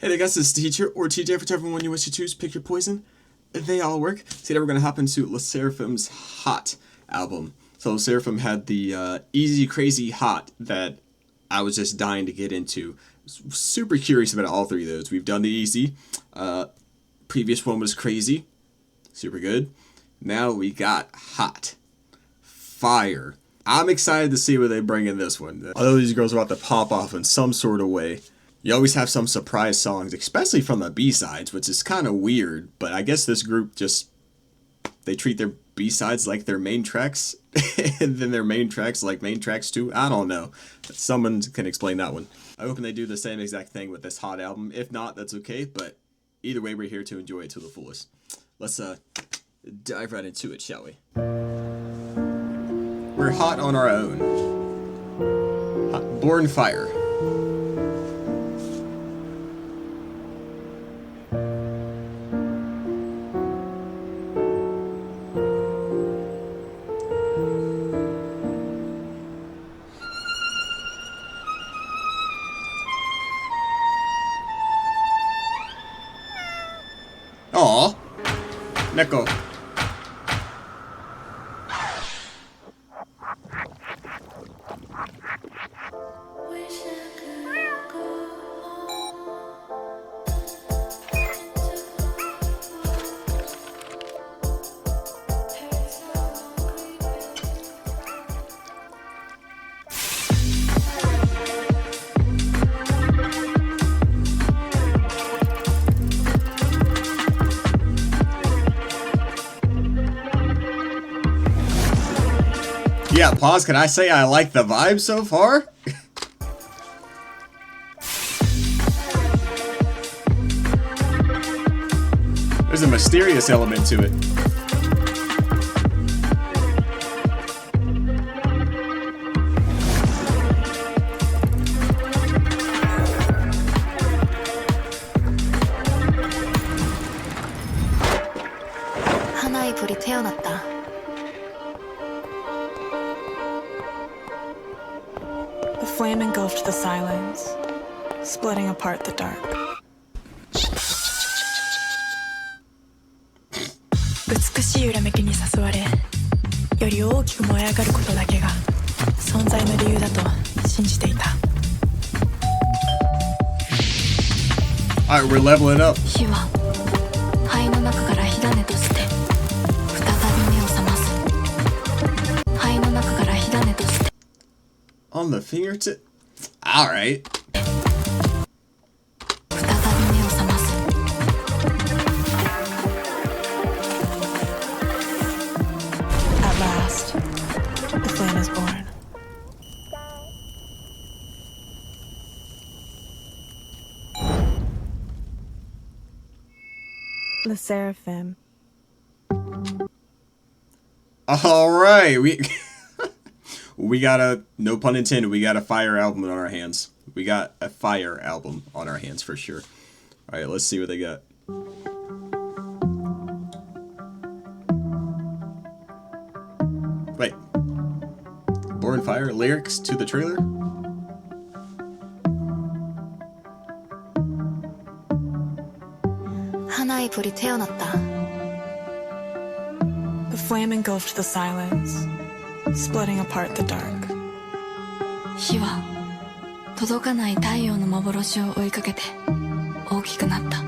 Hey there guys, this is Teej here, or TJ, whichever one you wish to choose. Pick your poison. They all work. Today we're going to hop into 르세라핌's Hot album. So 르세라핌 had the Easy Crazy Hot that I was just dying to get into. Super curious about all three of those. We've done the Easy. Previous one was Crazy. Super good. Now we got Hot. Fire. I'm excited to see what they bring in this one. Although these girls are about to pop off in some sort of way. You always have some surprise songs, especially from the B-sides, which is kind of weird, but I guess this group just, they treat their B-sides like their main tracks, and then their main tracks like main tracks too. I don't know. Someone can explain that one. I hope they do the same exact thing with this Hot album. If not, that's okay, but either way, we're here to enjoy it to the fullest. Let's dive right into it, shall we? We're hot on our own. Hot, born fire. Aw, Neko. Yeah, pause. Can I say I like the vibe so far? There's a mysterious element to it. 하나의 불이 태어났다. The flame engulfed the silence, splitting apart the dark. 美しい揺らめきに誘われ、より大きく燃え上がることだけが存在の理由だと信じていた。Alright, we're leveling up. 火は灰の中から火種として再び目を覚ます。灰の中から火種として On the fingertip? Alright. At last, the flame is born. 르세라핌. Alright, we got a, no pun intended, we got a fire album on our hands. We got a fire album on our hands for sure. Alright, let's see what they got. Wait. Born Fire lyrics to the trailer? 하나의 불이 태어났다. The flame engulfed the silence, splitting apart the dark. 火は届かない太陽の幻を追いかけて大きくなった。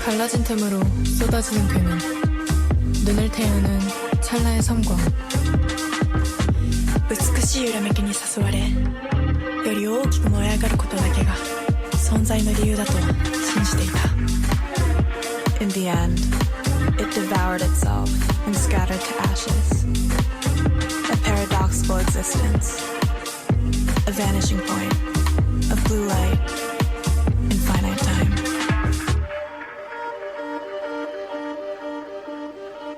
갈라진 틈으로 쏟아지는 괴물, 눈을 태우는 찰나의 섬광. 美しい揺らめきに誘われ、より大きく燃え上がることだけが存在の理由だと信じていた。In the end, it devoured itself and scattered to ashes. A paradoxical existence, a vanishing point, of blue light, infinite time.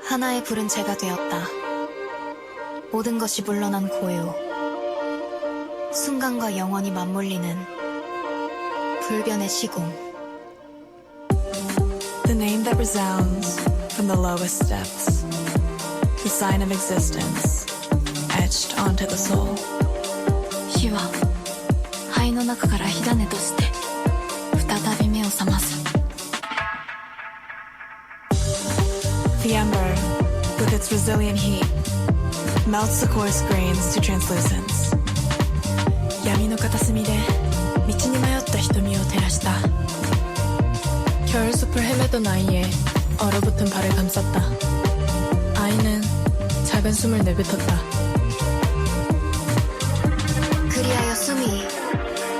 하나의 불은 재가 되었다. 모든 것이 물러난 고요. 순간과 영원히 맞물리는 불변의 시공. The name that resounds from the lowest depths. the sign of existence, etched onto the soul. 火は肺の中から火種として再び目を覚ます。 The ember, with its resilient heat, melts the coarse grains to translucence. 闇の片隅で道に迷った瞳を照らした. 겨울숲을 헤매던 아이의 얼어붙은 발을 감쌌다. 아이는 작은 숨을 내뱉었다. 그리하여 숨이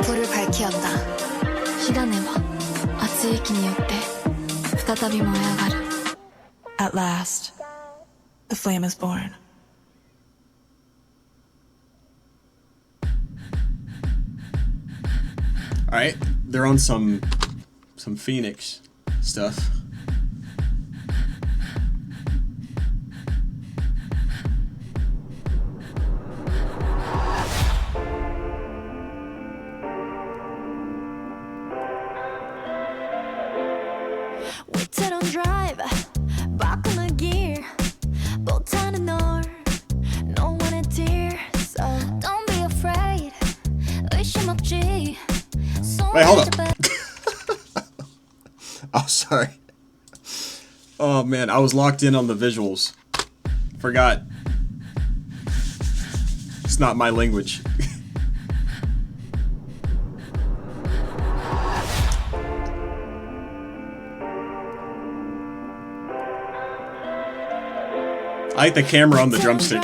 불을 밝히었다. 火種は熱い息によって再び燃え上がる. At last, the flame is born. Alright, they're on some Phoenix stuff. We turn on drive, back on the gear. 못하는 널, no one in tears. So don't be afraid. 의심 없지. Wait, hold up. Oh, sorry. Oh man, I was locked in on the visuals. Forgot. It's not my language. I like the camera on the drumstick.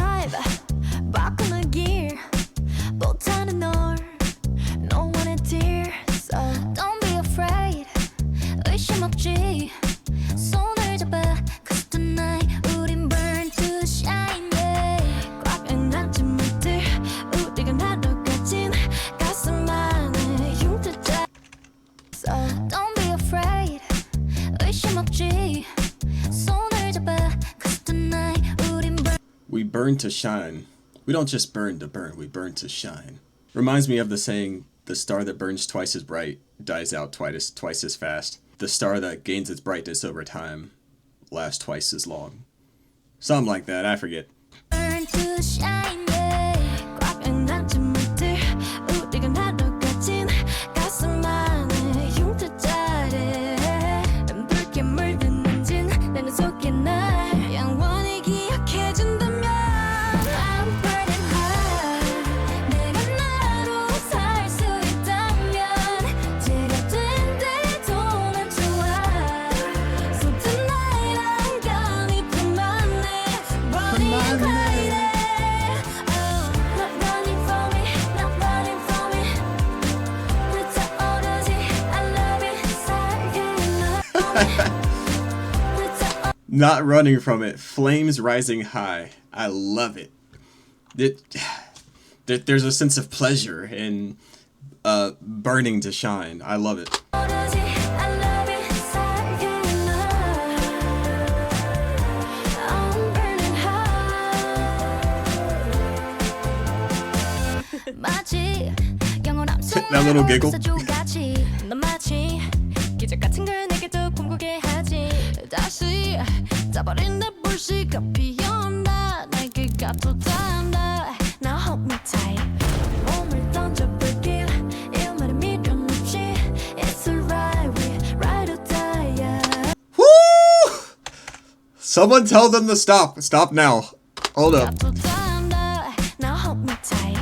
We burn to shine. We don't just burn to burn, we burn to shine. Reminds me of the saying, the star that burns twice as bright dies out twice as fast. The star that gains its brightness over time lasts twice as long. Something like that, I forget. Burn to shine, yeah. 꽉 안아준 묻들 우리가 나눠 가진 가슴 안에 흉터자래. 붉게 물든 엔진 나는 속에 날 영원히 기억해준다면 I'm burning high. 내가 나로 살 수 있다면 제가 된대도 난 좋아. So tonight I'm gonna put my name running high. Oh, not running for me, not running for me. 불타오르지 I love it. 살게 Not running from it. Flames rising high. I love it. There's a sense of pleasure in burning to shine. I love it. 오르지 I love it. 살게 I'm burning high. 마치 영원한 That little giggle. 같이 넌 마치 기적 같은 걸 내게도 꿈꾸게 하지. 다시 짜버린 내 불씨가 피어온다. 날개가 돋아온다. Now hold me tight. 몸을 던져볼게. 일말의 미련 없이. It's alright, we ride or die, yeah. Woo! Someone tell them to stop. Stop now. Hold up. 돋아온다. Now hold me tight.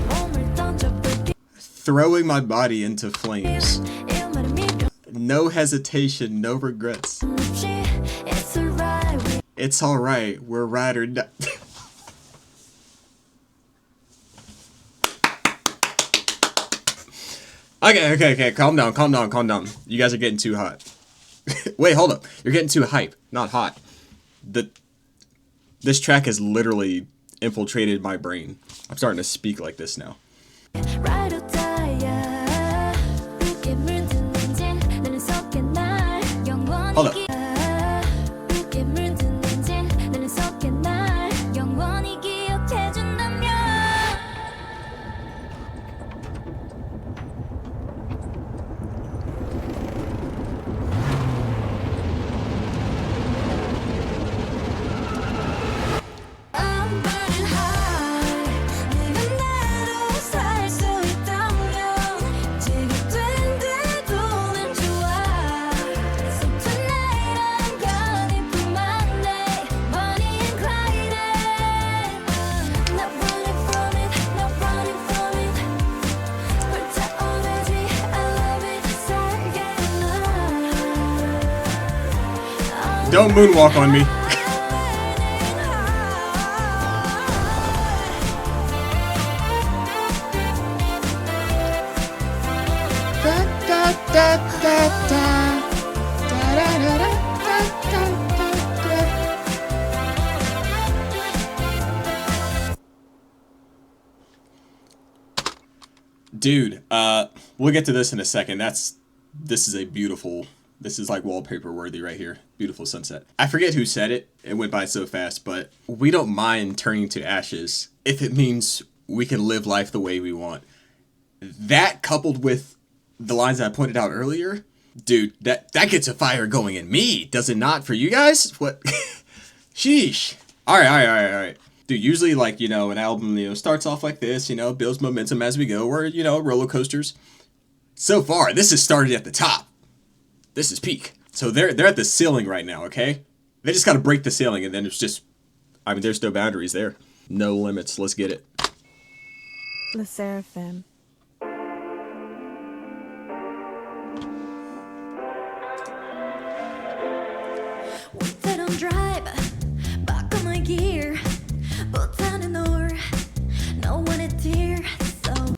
몸을 던져볼게. Throwing my body into flames. 일말의 미련 No hesitation, no regrets. 없이. It's alright, we It's alright. We're ride or die. Okay. Calm down. You guys are getting too hot. Wait, hold up. You're getting too hype, not hot. This track has literally infiltrated my brain. I'm starting to speak like this now. ride or die, yeah. 붉게 물든 엔진 나는 속에 날 영원히 Hold up. 붉게 물든 엔진 나는 속에 날 영원히 기억해준다면 Don't moonwalk on me. Dude, we'll get to this in a second. This is like wallpaper worthy right here. Beautiful sunset. I forget who said it. It went by so fast, but we don't mind turning to ashes if it means we can live life the way we want. That coupled with the lines that I pointed out earlier, dude, that gets a fire going in me. Does it not for you guys? What? Sheesh. All right. Dude, usually, like, you know, an album, starts off like this, builds momentum as we go, or, roller coasters. So far, this has started at the top. This is peak. So they're at the ceiling right now, okay? They just got to break the ceiling, and then it's just, there's no boundaries there. No limits. Let's get it. 르세라핌. They don't drive back on my gear. But down in or no one is dear. So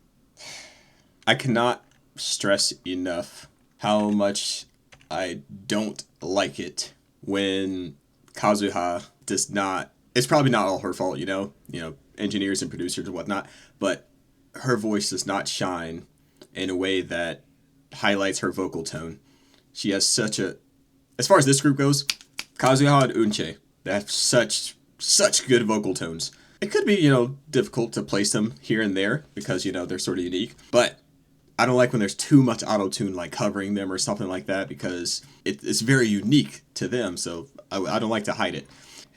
I cannot stress enough how much I don't like it when Kazuha does not. It's probably not all her fault, engineers and producers and whatnot, but her voice does not shine in a way that highlights her vocal tone. She has such a, as far as this group goes, Kazuha and Unche, they have such good vocal tones. It could be, difficult to place them here and there because, they're sort of unique, but I don't like when there's too much auto-tune like covering them or something like that because it's very unique to them, so I don't like to hide it.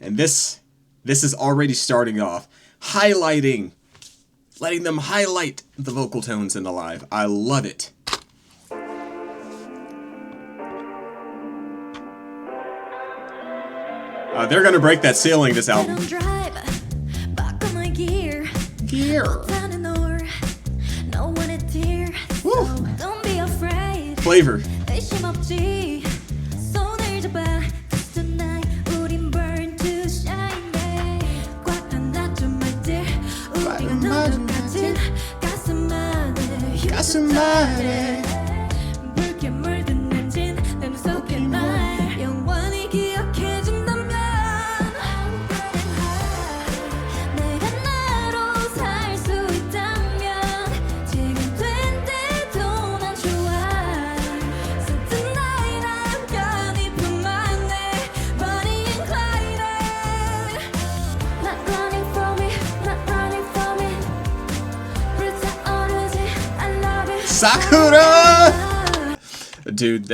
And this is already starting off highlighting, letting them highlight the vocal tones in the live. I love it. They're gonna break that ceiling this album. Woo. Flavor. Sakura! Dude,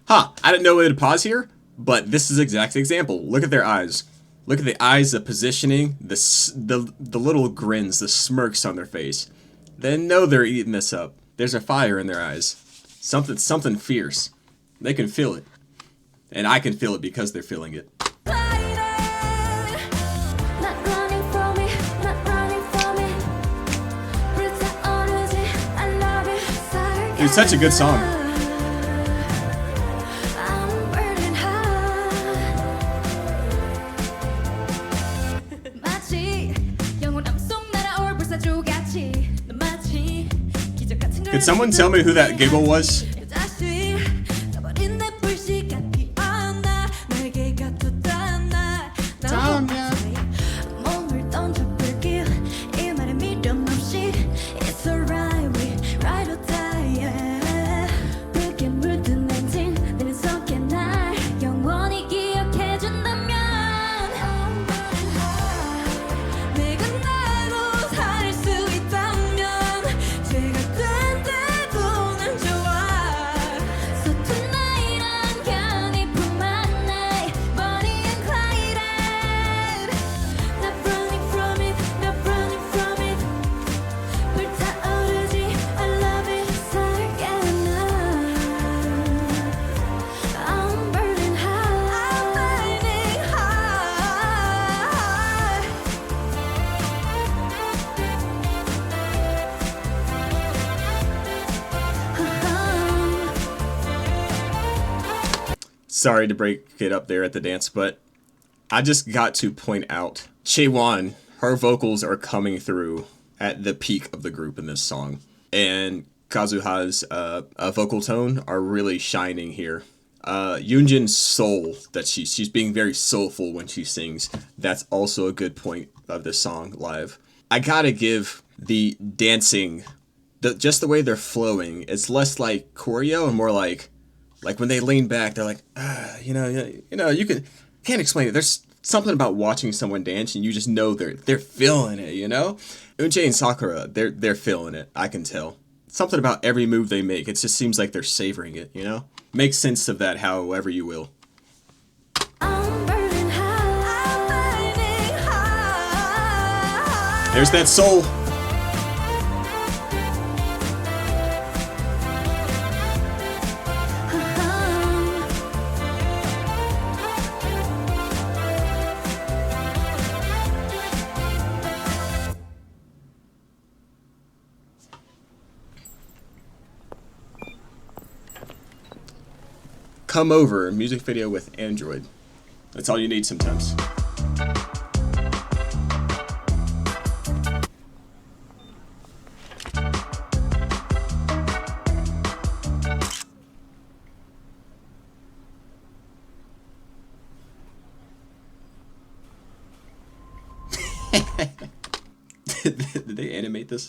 I didn't know it would pause here, but this is the exact example. Look at their eyes. Look at the eyes, the positioning, the little grins, the smirks on their face. They know they're eating this up. There's a fire in their eyes. Something fierce. They can feel it. And I can feel it because they're feeling it. It's such a good song. Could someone tell me who that giggle was? Sorry to break it up there at the dance, but I just got to point out Chaewon, her vocals are coming through at the peak of the group in this song. And Kazuha's vocal tone are really shining here. Yoonjin's soul, that she's being very soulful when she sings, that's also a good point of this song live. I gotta give the dancing, just the way they're flowing, it's less like choreo and more like when they lean back, they're like, you can't explain it. There's something about watching someone dance and you just know they're feeling it, you know? Eunjae and Sakura, they're feeling it, I can tell. Something about every move they make, it just seems like they're savoring it, you know? Make sense of that however you will. There's that soul. Come Over, music video with Android. That's all you need sometimes. Did they animate this?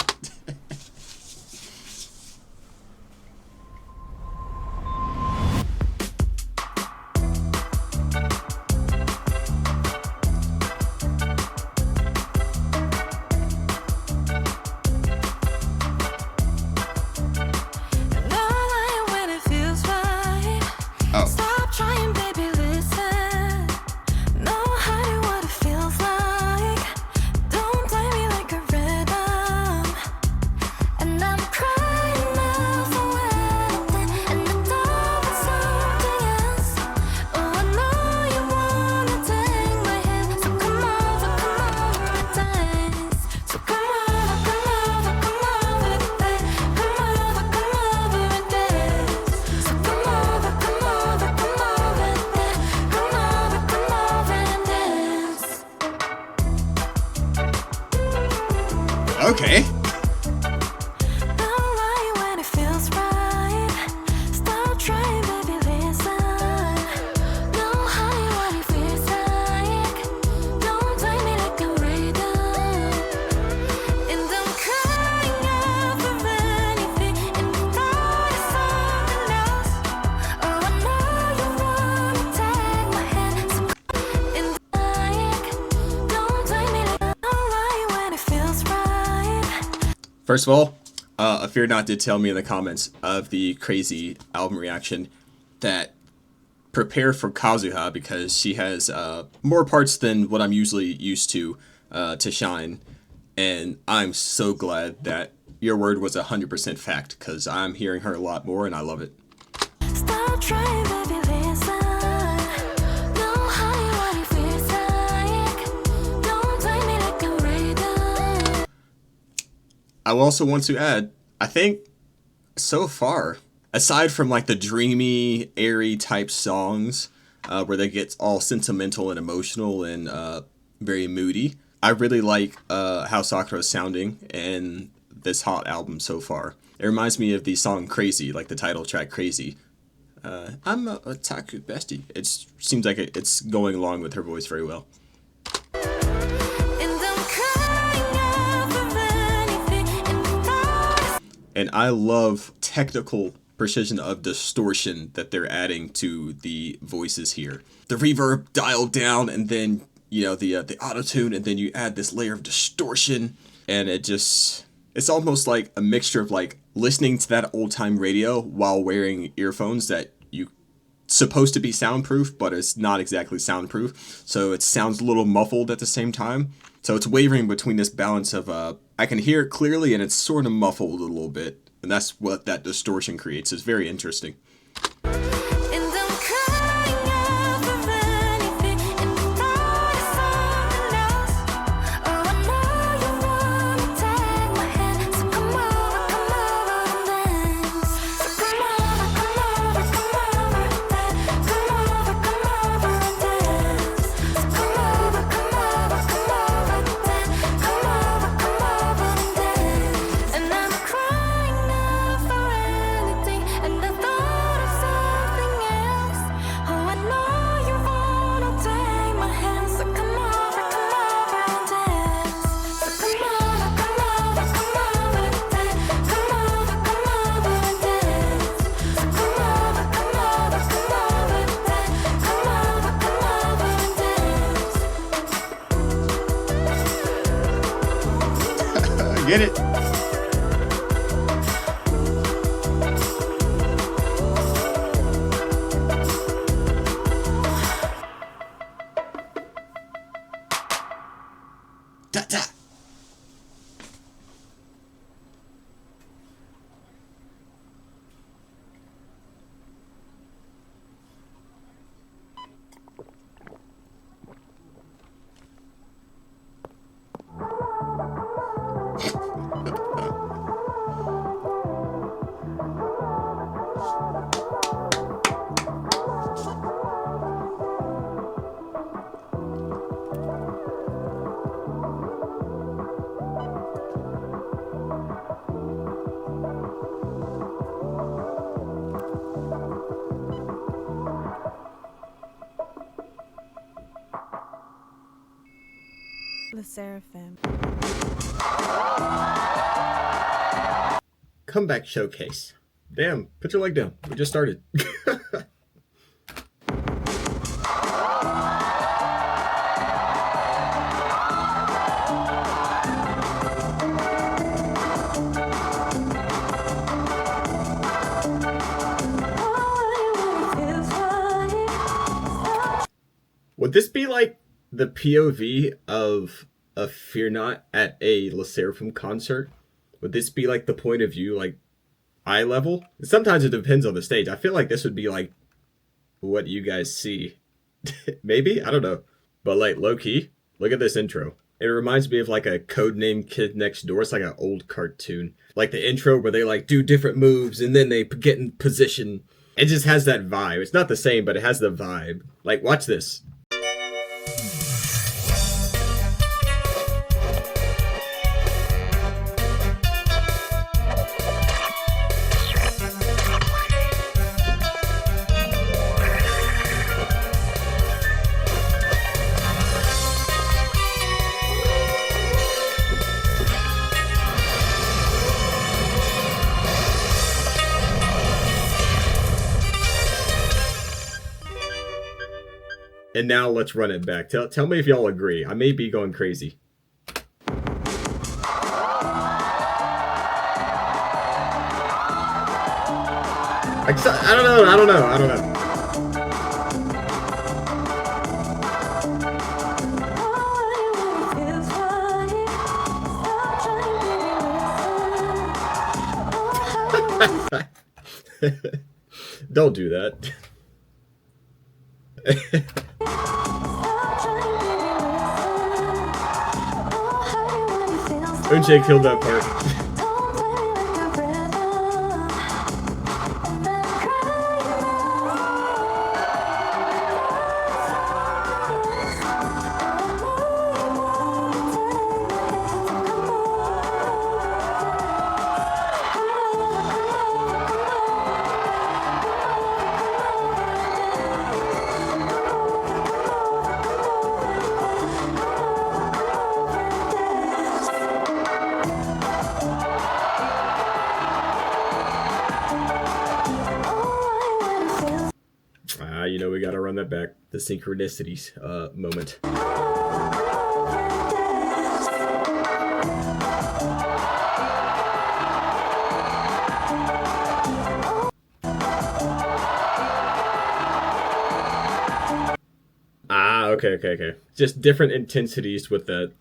Okay. First of all, Fear Not did tell me in the comments of the crazy album reaction that prepare for Kazuha because she has more parts than what I'm usually used to shine. And I'm so glad that your word was 100% fact because I'm hearing her a lot more and I love it. Stop trying, baby, listen. Know how you feels like. Don't take me like a radar. I also want to add, I think so far, aside from like the dreamy, airy type songs where they get all sentimental and emotional and very moody, I really like how Sakura is sounding in this hot album so far. It reminds me of the song Crazy, like the title track Crazy. I'm a Taku bestie. It seems like it's going along with her voice very well. And I love technical precision of distortion that they're adding to the voices here. The reverb dialed down and then, you know, the auto-tune, and then you add this layer of distortion, and it's almost like a mixture of like listening to that old-time radio while wearing earphones that you supposed to be soundproof, but it's not exactly soundproof. So it sounds a little muffled at the same time. So it's wavering between this balance of I can hear it clearly and it's sort of muffled a little bit. And that's what that distortion creates. It's very interesting. I get it. Ta-ta. SSERAFIM. Comeback showcase. Damn, put your leg down. We just started. Would this be like the POV of a Fear Not at a 르세라핌 concert? Would this be like the point of view, like eye level? Sometimes it depends on the stage. I feel like this would be like what you guys see. Maybe? I don't know. But like low key, look at this intro. It reminds me of like a Codename Kid Next Door. It's like an old cartoon. Like the intro where they like do different moves and then they get in position. It just has that vibe. It's not the same, but it has the vibe. Like watch this. And now let's run it back. Tell me if y'all agree. I may be going crazy. I don't know. Don't do that. Unche killed that part. You know, we gotta run that back. The synchronicities moment. Okay. Just different intensities with the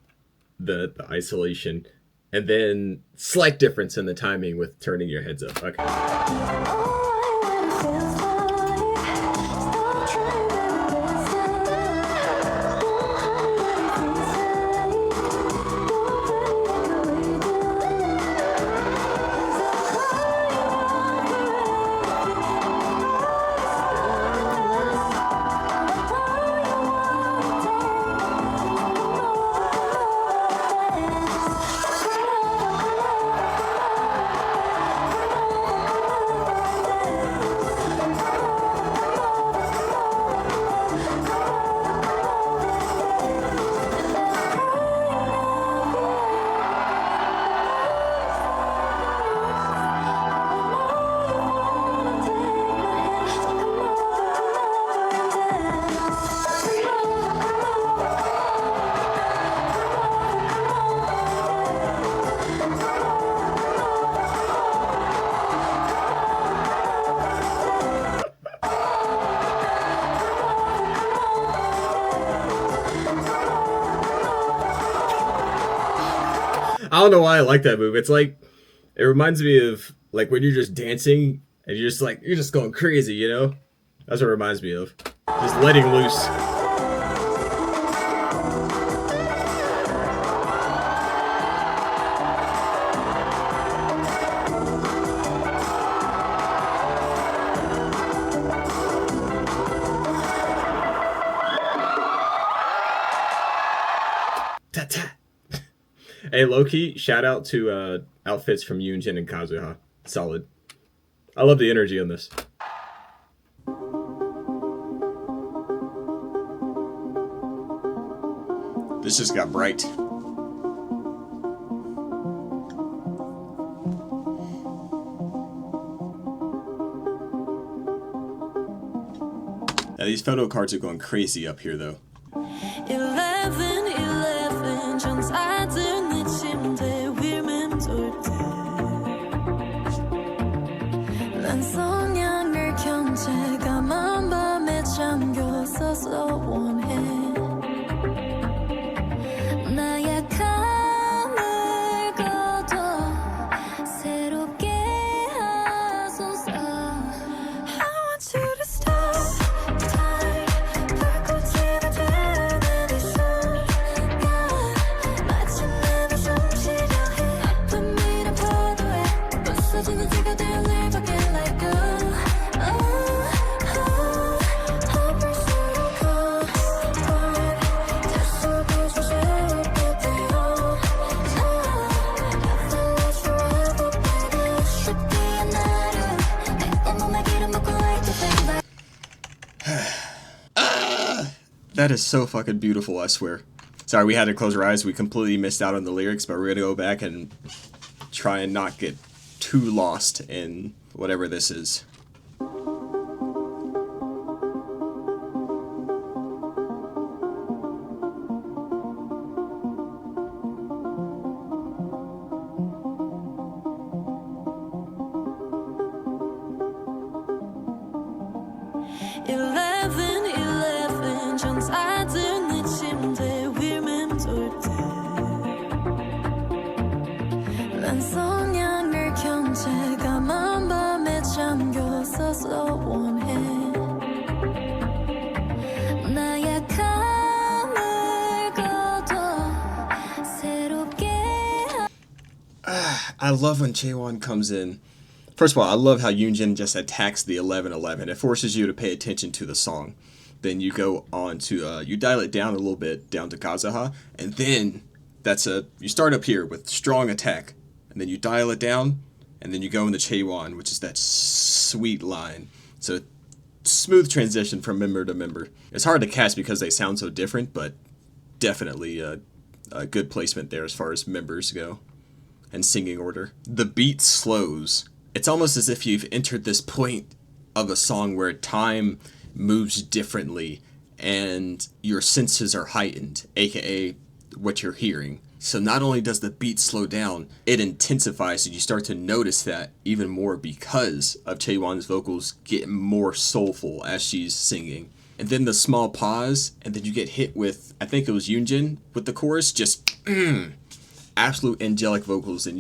isolation, and then slight difference in the timing with turning your heads up. Okay. I don't know why I like that move. It's like, it reminds me of like when you're just dancing and you're just going crazy, you know? That's what it reminds me of. Just letting loose. Ta-ta. Hey, low-key, shout out to outfits from Yoonjin and Kazuha. Solid. I love the energy on this. This just got bright. Now these photo cards are going crazy up here though. 11 전사들 내 침대 위 맴돌 때 난 성냥을 켠 채 까만 밤에 잠겼어서 원해 나약함을 걷어 새롭게 하소서 I want you to stop time 불꽃이 되는 이 순간 마치 내가 숨쉬려 해 아픔이란 파도에 부서지는 지가 되어 live again like 아플수록 다시 보고 싶게 되어 That is so fucking beautiful, I swear. Sorry, we had to close our eyes. We completely missed out on the lyrics, but we're gonna go back and try and not get too lost in whatever this is. 전사들 내 침대 위 맴돌 때 난 성냥을 켠 채 까만 밤에 잠겼어서 원해 나약함을 걷어 새롭게 I love when Chaewon comes in. First of all, I love how Yoonjin just attacks the 11:11. It forces you to pay attention to the song. Then you go on to, you dial it down a little bit, down to Kazuha, and then you start up here with strong attack, and then you dial it down, and then you go into Chaewon, which is that sweet line. So, smooth transition from member to member. It's hard to cast because they sound so different, but definitely a good placement there as far as members go, and singing order. The beat slows. It's almost as if you've entered this point of a song where time moves differently and your senses are heightened, aka what you're hearing. So not only does the beat slow down, it intensifies and you start to notice that even more because of Chaewon's vocals getting more soulful as she's singing. And then the small pause, and then you get hit with, I think it was Yoonjin with the chorus, just absolute angelic vocals, and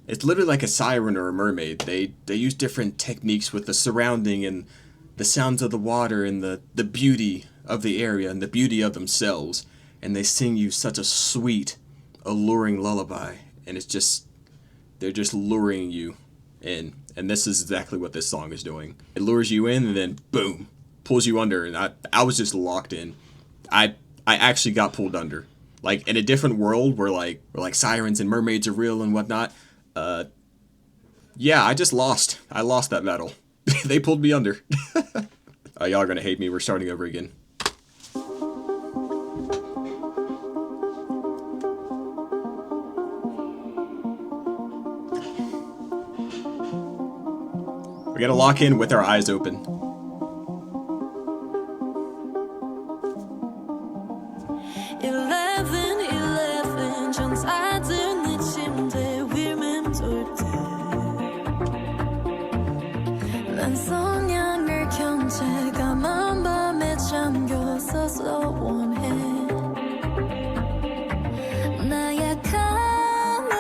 it's literally like a siren or a mermaid. They use different techniques with the surrounding and the sounds of the water and the beauty of the area and the beauty of themselves, and they sing you such a sweet, alluring lullaby, and they're just luring you in, and this is exactly what this song is doing. It lures you in, and then boom, pulls you under, and I was just locked in. I actually got pulled under, like in a different world where like sirens and mermaids are real and whatnot. Yeah, I lost that battle. They pulled me under. Y'all are gonna hate me. We're starting over again. We gotta lock in with our eyes open. 전사들 내 침대 위 맴돌 때 난 성냥을 켠 채 까만 밤에 잠겼어서 원해 나약함을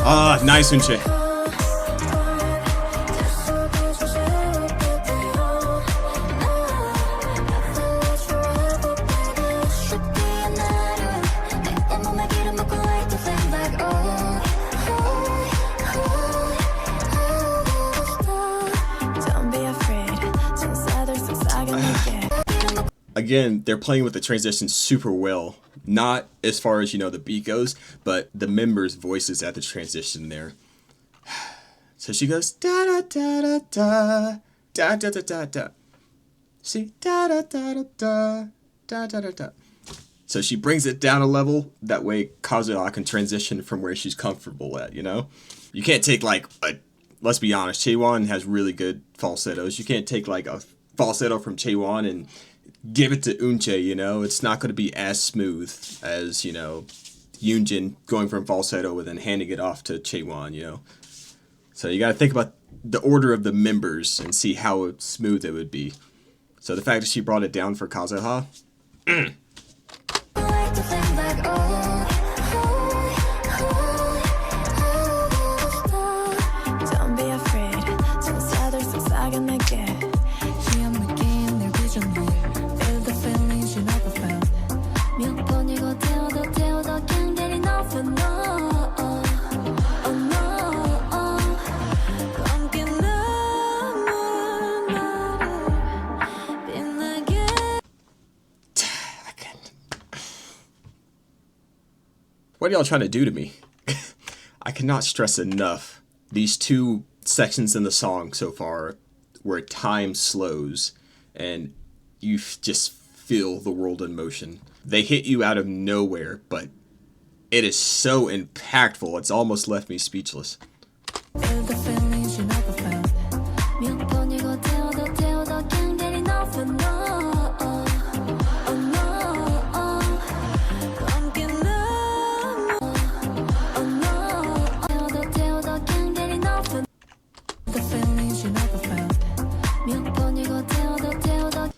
Ah, nice Unche. Don't be afraid. Again, they're playing with the transition super well. Not as far as, you know, the beat goes, but the members' voices at the transition there. So she goes da da da da da da da da da da. See, da da da da da da da da da. So she brings it down a level. That way Kazuha can transition from where she's comfortable at, you know? You can't take like a, let's be honest, Chaewon has really good falsettos. You can't take like a falsetto from Chaewon and give it to Unche, you know? It's not going to be as smooth as, you know, Yoonjin going from falsetto and then handing it off to Chaewon, you know? So you got to think about the order of the members and see how smooth it would be. So the fact that she brought it down for Kazuha, Don't be afraid. 정사들 속삭여내게. 희한 느낌 늘 비전해 Feel the feelings you never felt 몇 번이고 태워도 태워도 can't get enough and no Oh no 함께 남은 나를 빛나게 what are y'all trying to do to me? I cannot stress enough these two sections in the song so far where time slows and you just feel the world in motion. They hit you out of nowhere, but it is so impactful. It's almost left me speechless. Feel the feelings you never felt 몇 번이고 태워도 태워도 can't get enough and no Oh no 함께 남은 Oh no 태워도 태워도 can't get enough and the feelings you never felt 몇 번이고 태워도 태워도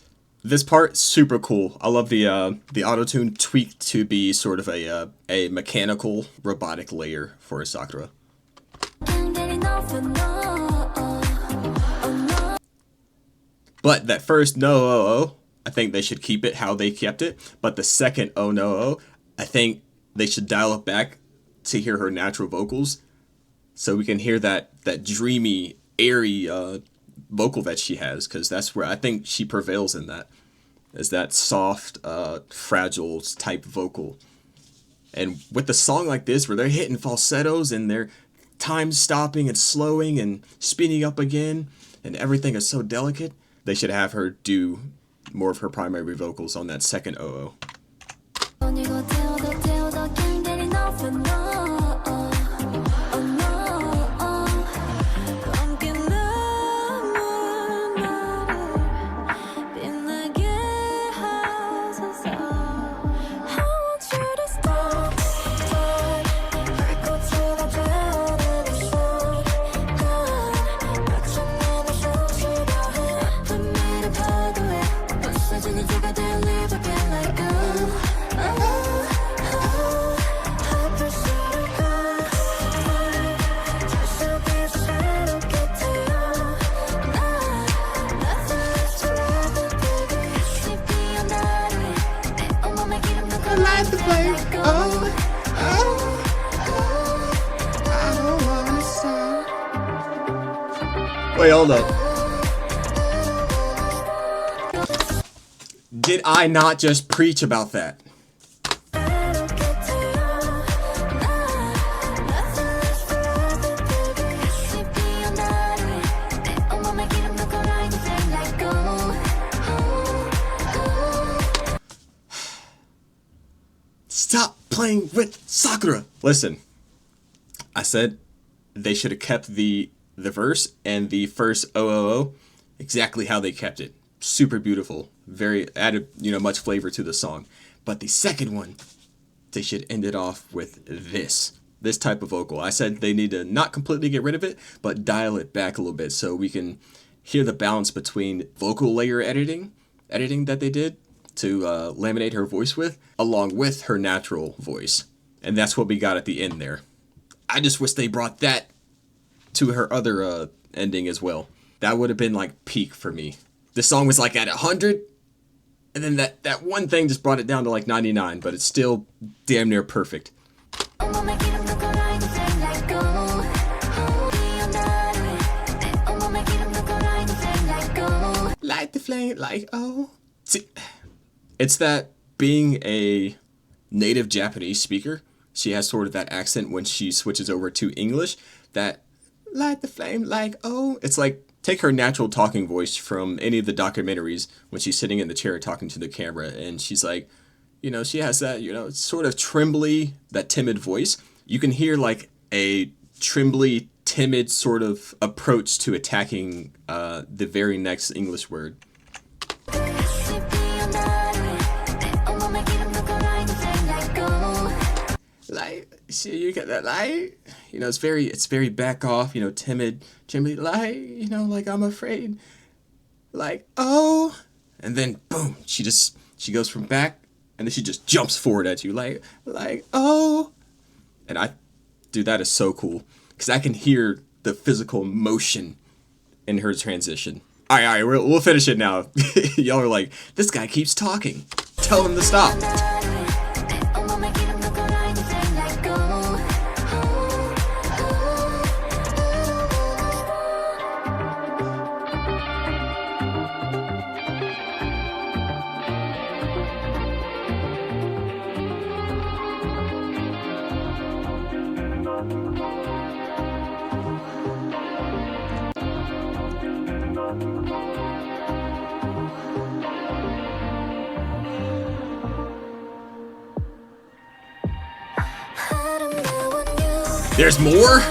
This part, super cool. I love the auto-tune tweaked to be sort of a mechanical robotic layer for a Sakura. can't get enough and no But that first no oh oh, I think they should keep it how they kept it. But the second oh no oh, I think they should dial it back to hear her natural vocals, so we can hear that dreamy, airy vocal that she has, because that's where I think she prevails in that, is that soft, fragile type vocal. And with a song like this, where they're hitting falsettos and they're time stopping and slowing and speeding up again, and everything is so delicate, they should have her do more of her primary vocals on that second oh oh. 번이고 태워도 태워도 can't get enough and no Oh no 함께 남은 나를 빛나게 하소서 I want you to stop 불꽃으로 태어나면서 난 마치 너무 쏟아해 불미를 파도에 부서지는 조가 될 live again like Wait, hold up. Did I not just preach about that? Stop playing with Sakura. Listen, I said they should have kept the verse and the first OOO exactly how they kept it. Super beautiful. Very added, you know, much flavor to the song. But the second one, they should end it off with this type of vocal. I said they need to not completely get rid of it, but dial it back a little bit so we can hear the balance between vocal layer editing that they did to laminate her voice with, along with her natural voice. And that's what we got at the end there. I just wish they brought that to her other ending as well. That would have been like peak for me. The song was like at 100, and then that one thing just brought it down to like 99, but it's still damn near perfect. Light the flame like oh. See, it's that being a native Japanese speaker, she has sort of that accent when she switches over to English, that light the flame like oh. It's like take her natural talking voice from any of the documentaries when she's sitting in the chair talking to the camera, and she's like, you know, she has that, you know, sort of trembly, that timid voice. You can hear like a trembly, timid sort of approach to attacking the very next English word. Like, see, you get that light, you know, it's very back off, you know, timid, trembly, light, you know, like I'm afraid, like oh, and then boom, she goes from back, and then she just jumps forward at you, like oh, and dude, that is so cool, because I can hear the physical motion in her transition. All right, we'll finish it now. Y'all are like, this guy keeps talking. Tell him to stop. There's more?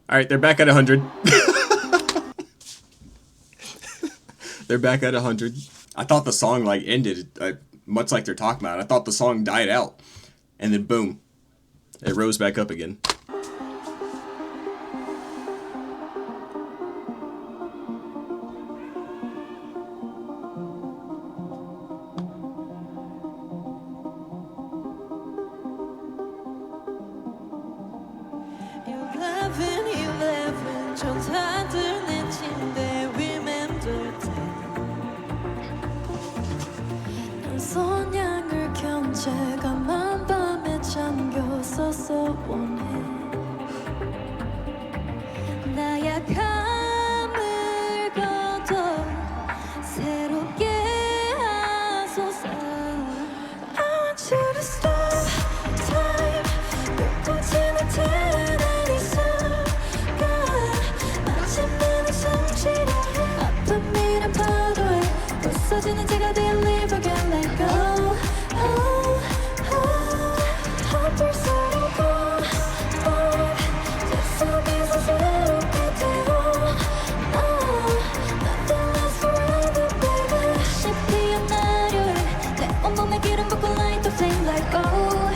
All right, they're back at 100. They're back at 100. I thought the song like ended, much like they're talking about. I thought the song died out, and then boom, it rose back up again. 천사들 내 침대 위 맴돌 때 난 손양을 켠 채 까만 밤에 잠겼었어 원해 나약함을 걷어 새롭게 하소서 I want you to stop time 꽃꽂이는 테레나리 아픔이란 파도에 부서지는 제가 되어 live again let go 헛불소리고 제 속에서 새롭게 되어 Nothing lasts forever baby 다시 피어나려 해 내 온몸에 기름 붓고 light the flame like oh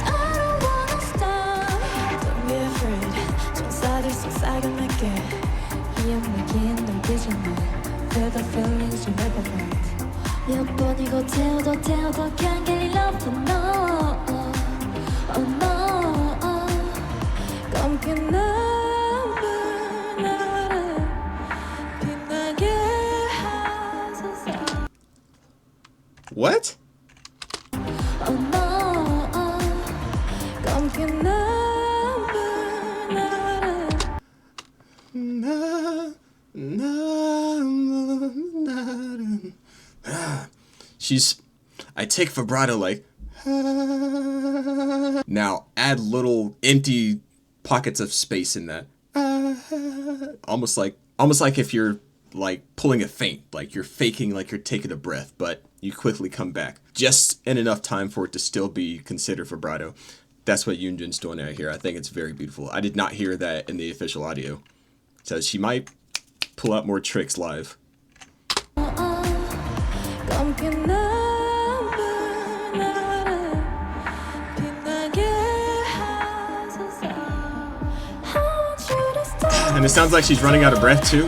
I don't wanna stop Don't be afraid 천사들 속삭여낼게 이야기엔 널 빚어내 Feel the feelings you never felt 몇 번이고 태워도 can't get enough of no Oh no 검게 남은 나를 빛나게 하소서 What? Oh no 검게 남은 나를 I take vibrato like now add little empty pockets of space in that almost like if you're like pulling a feint, like you're faking like you're taking a breath, but you quickly come back. Just in enough time for it to still be considered vibrato. That's what Yoonjun's doing right here. I think it's very beautiful. I did not hear that in the official audio. So she might pull out more tricks live. And it sounds like she's running out of breath too.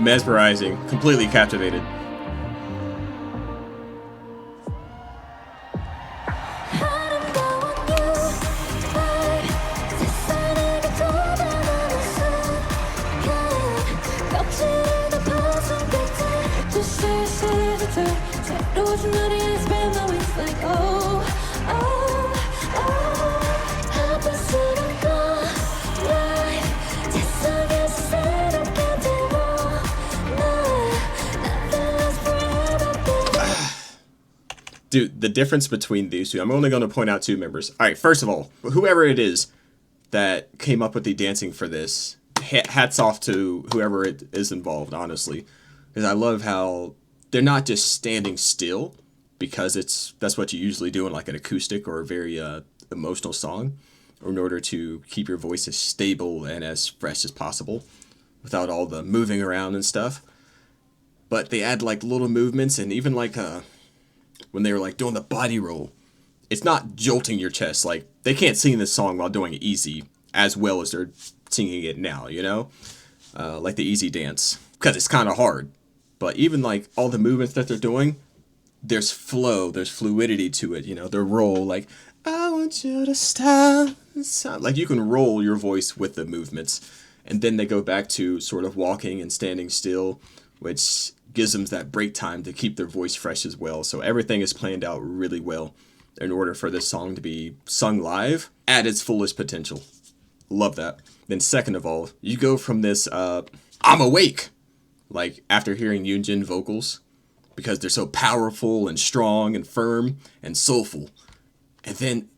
Mesmerizing, completely captivated. Dude, the difference between these two, I'm only going to point out two members. All right, first of all, whoever it is that came up with the dancing for this, hats off to whoever it is involved, honestly. Because I love how they're not just standing still, because that's what you usually do in like an acoustic or a very emotional song, or in order to keep your voice as stable and as fresh as possible without all the moving around and stuff. But they add like little movements, and even like when they were like doing the body roll, it's not jolting your chest. Like they can't sing this song while doing it easy as well as they're singing it now, you know, like the easy dance, because it's kind of hard. But even like all the movements that they're doing, there's flow, there's fluidity to it. You know, the roll, like I want you to stop. Like you can roll your voice with the movements, and then they go back to sort of walking and standing still, which gives them that break time to keep their voice fresh as well. So everything is planned out really well in order for this song to be sung live at its fullest potential. Love that. Then second of all, you go from this I'm awake, like after hearing Yoonjun vocals, because they're so powerful and strong and firm and soulful. And then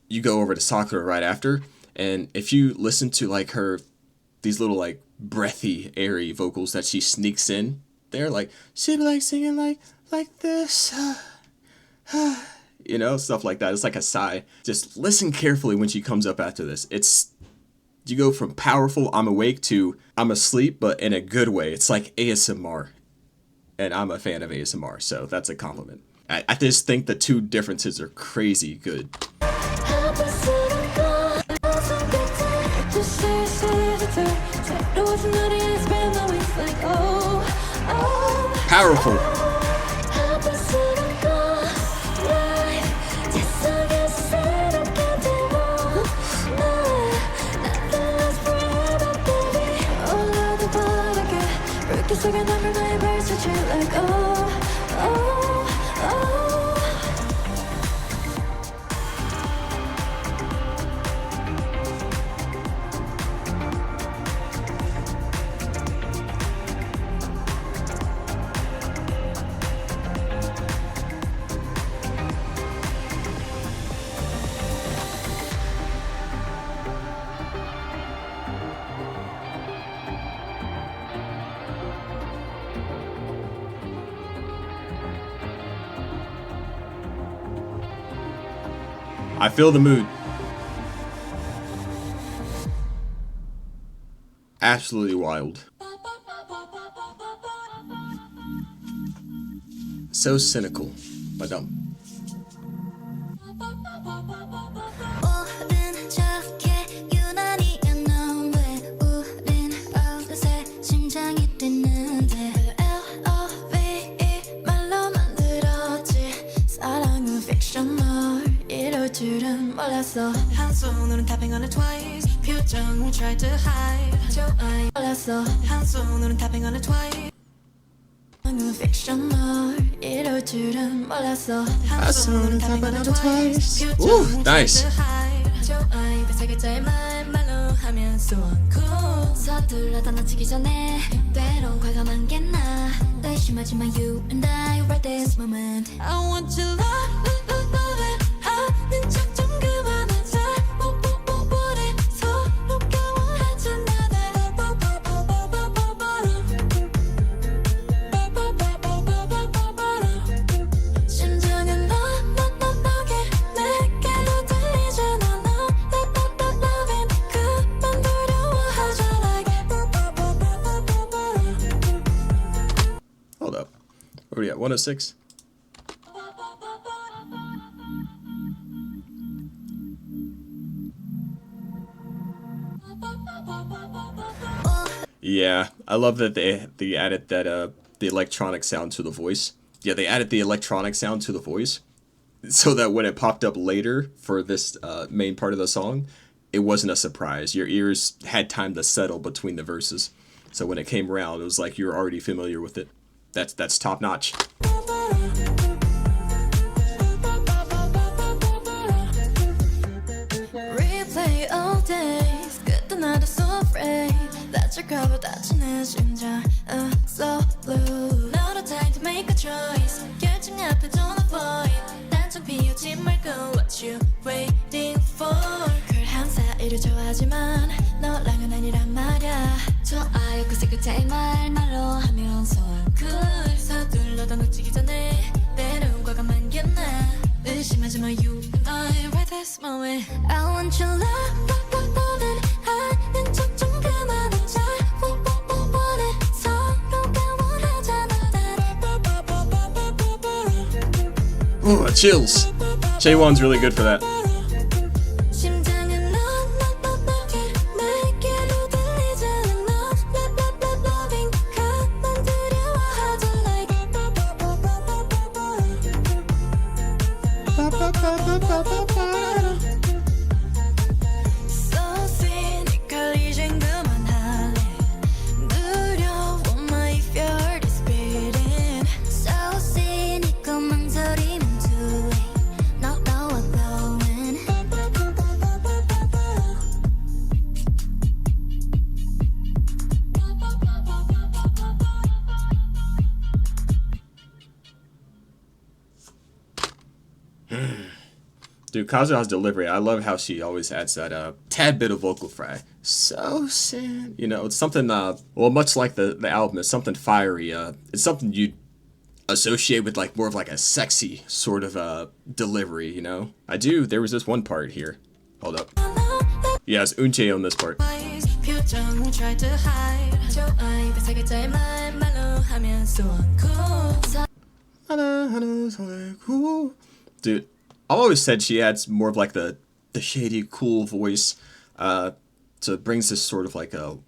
you go over to Sakura right after, and if you listen to like these little like breathy, airy vocals that she sneaks in, they're like, she'd be like singing like this, you know, stuff like that. It's like a sigh. Just listen carefully when she comes up after this. You go from powerful, I'm awake, to I'm asleep, but in a good way. It's like ASMR, and I'm a fan of ASMR, so that's a compliment. I just think the two differences are crazy good. Powerful. I feel the mood. Absolutely wild. So cynical, but 유난히 안 나온 왜 우린 어느새 심장이 뛰는 몰랐어 한 손으로는 tapping on it twice 표정을 try to hide 좋아해 몰랐어 한 손으로는 tapping on it twice fiction 널 이럴 줄은 몰랐어 한 손으로는 tapping on it twice Ooh, 표정을 nice. try to hide 좋아해 그 세 글자의 말로 하면 so uncool 서둘러 떠나치기 전에 때론 과감한 게 나 의심하지마 you and I right this moment I want your love 아는 척 좀 그만하자 뭐래 서로가 원하잖아 심장은 너게 내게로 들리잖아 너 loving 그만 두려워하잖아 Hold up. What are we at? 106? Yeah, I love that they added that the electronic sound to the voice. Yeah, they added the electronic sound to the voice, so that when it popped up later for this main part of the song, it wasn't a surprise. Your ears had time to settle between the verses, so when it came around, it was like you're already familiar with it. That's top notch. Replay all days 끝도 나도 so afraid 다칠까봐 다친 내 심장 so blue 너로 time to make a choice 결정 앞에 don't avoid 단정 비우지 말고 what you waiting for 쿨한 사이를 좋아하지만 너랑은 아니란 말야 좋아요 그 세 글자의 말로 하면 so uncool 서둘러 더 놓치기 전에 때론 과감한 게 나 의심하지마 you and I right this moment I want your love 하는 척 좀 그만하자 원해 서로가 원하잖아 Ooh, chills. Jaewon's really good for that. 심장은 너게 내게로 들리잖아 너 loving 그만 두려워하잖아 So cynical 이젠 그만할래 두려워 my fear is beating So cynical 망설이면 too late No, no, I'm going Dude, Kazuha's delivery, I love how she always adds that tad bit of vocal fry. So sad. You know, it's something, well, much like the album, it's something fiery. It's something you'd associate with like more of like a sexy sort of delivery, you know? There was this one part here. Hold up. Yeah, it's Unche on this part. 표정을 try to hide 좋아해 그 세 글자의 말로 하면 so uncool Dude, I've always said she adds more of like the shady, cool voice. So it brings this sort of like a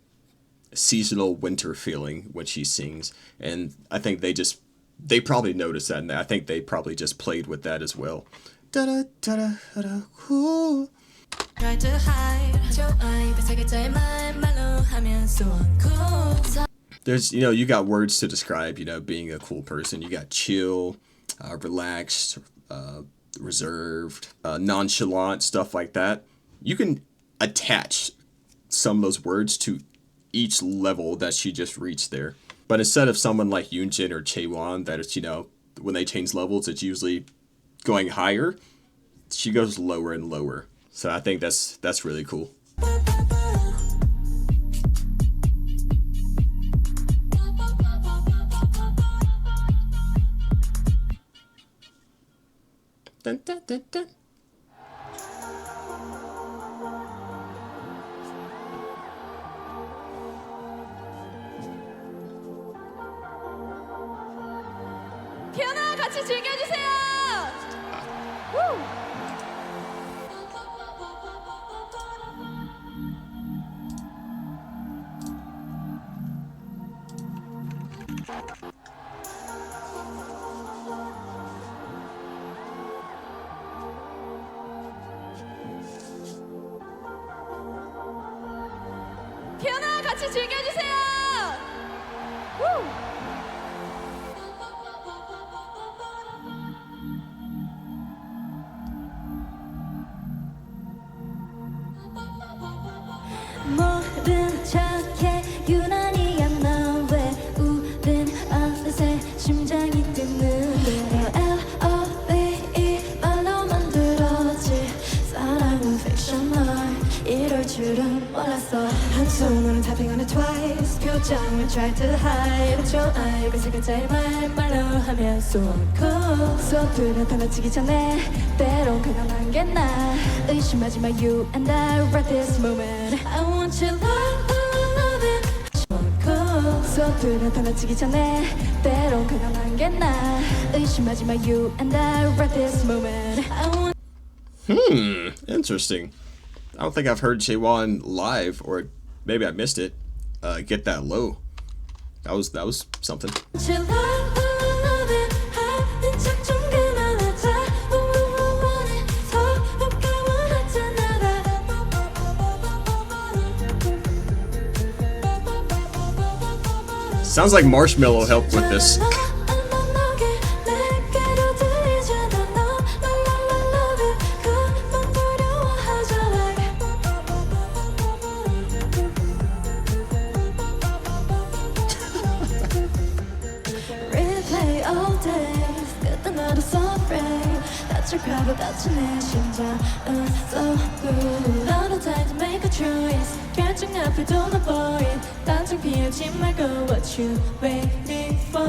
seasonal winter feeling when she sings. And I think they probably noticed that, and I think they probably just played with that as well. Da-da-da-da-da, cool. Try to hide 좋아해 그 세 글자의 말로 하면 so uncool There's, you got words to describe, being a cool person. You got chill, relaxed, reserved, nonchalant, stuff like that. You can attach some of those words to each level that she just reached there. But instead of someone like Yoonjin or Chaewon, that it's, when they change levels, it's usually going higher. She goes lower and lower. So I think that's really cool. Dun, dun, dun, dun. 피아노 같이 즐겨주세요. 같이 즐겨주세요. 우! 모른 척해 유난히 안 나왜 우린 어느새 심장이 뛰는데 L.O.V.E 말로 만들어지 사랑은 fictional 이럴 줄은 몰랐어 한 손으로는 tapping on it twice 표정을 try to hide 좋아요 그 색을 제일 말로 하면 so cool 소들은 달라지기 전에 때론 강함한 게 나 의심하지 마 you and I right this moment I want you love it so cool 소들은 달라지기 전에 때론 강함한 게 나 의심하지 마 you and I right this moment I want Interesting. I don't think I've heard Jaewon live, or maybe I missed it. Get that low. That was something. you love it 하는 척 좀 그만하자 원해 서럽게 원하잖아 Sounds like Marshmello helped with this. Replay all day 끝은 나도 so brave 다칠까봐 다친 내 심장은 so blue Not time to make a choice 결정 앞에도 너 boy 단정 피우지 말고 what you waiting for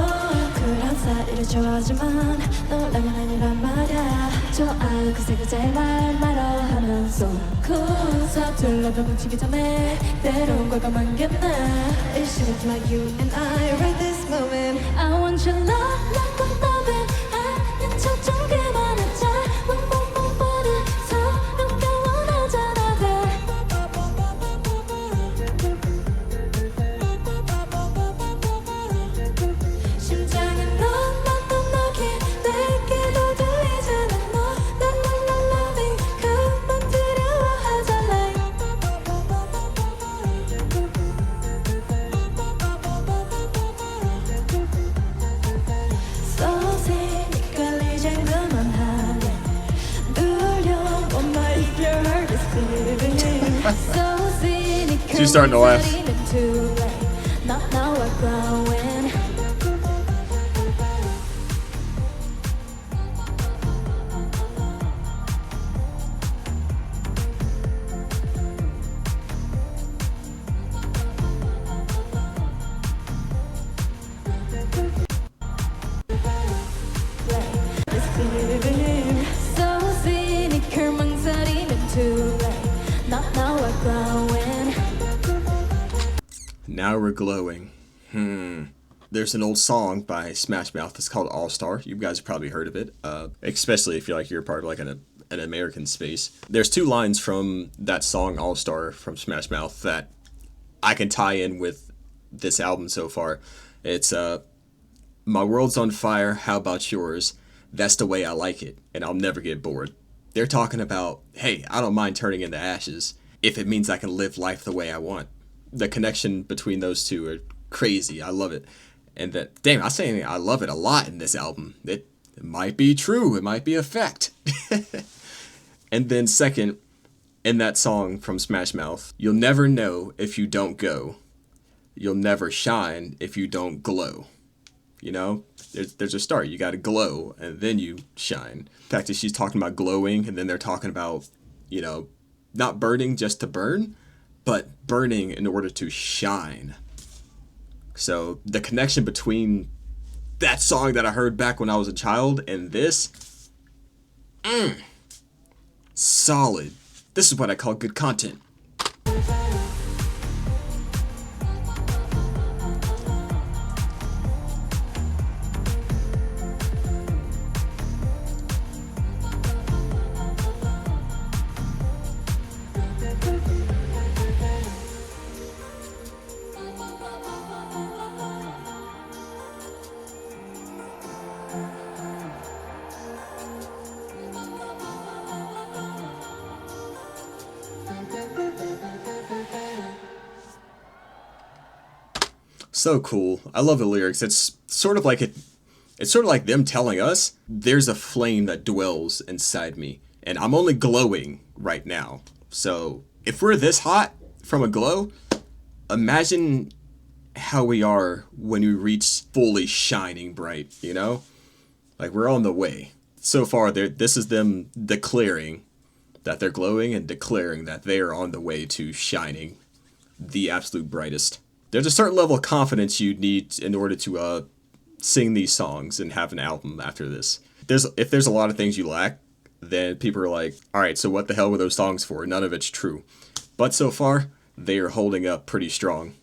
그런 사이를 좋아하지만 놀라면 아니란 말야 좋아요 그 색을 제일 말로 하면 so cool 서툴러도 뭉치기 전에 때론 과감한 게 나 의심하지 마 you and I right this moment I want your love it 하는 척 좀 그만하자 원해 서럽게 원하잖아 심장은 너기 내게도 들리잖아 너 loving 그만 두려워하잖아 So cynical 이제 그만할래 눌려 on my ear this feeling So cynical She's starting to laugh. too late Not now we're growing this feeling So cynical 망설이면 too late Not now we're growing Now we're glowing. There's an old song by Smash Mouth that's called All Star. You guys have probably heard of it, especially if you're part of like an American space. There's two lines from that song All Star from Smash Mouth that I can tie in with this album so far. It's my world's on fire, how about yours? That's the way I like it, and I'll never get bored. They're talking about, hey, I don't mind turning into ashes if it means I can live life the way I want. The connection between those two are crazy. I love it. And that, damn, I'm saying I love it a lot in this album. It might be true. It might be a fact. And then second, in that song from Smash Mouth, you'll never know if you don't go. You'll never shine if you don't glow. You know, there's a start. You got to glow and then you shine. The fact that she's talking about glowing and then they're talking about, you know, not burning just to burn, but burning in order to shine. So the connection between that song that I heard back when I was a child and this, solid. This is what I call good content. So cool. I love the lyrics. It's sort of like it's sort of like them telling us there's a flame that dwells inside me and I'm only glowing right now. So if we're this hot from a glow, imagine how we are when we reach fully shining bright, you know? Like, we're on the way. So far, this is them declaring that they're glowing and declaring that they are on the way to shining the absolute brightest. There's a certain level of confidence you need in order to sing these songs and have an album after this. If there's a lot of things you lack, then people are like, all right, so what the hell were those songs for? None of it's true. But so far, they are holding up pretty strong.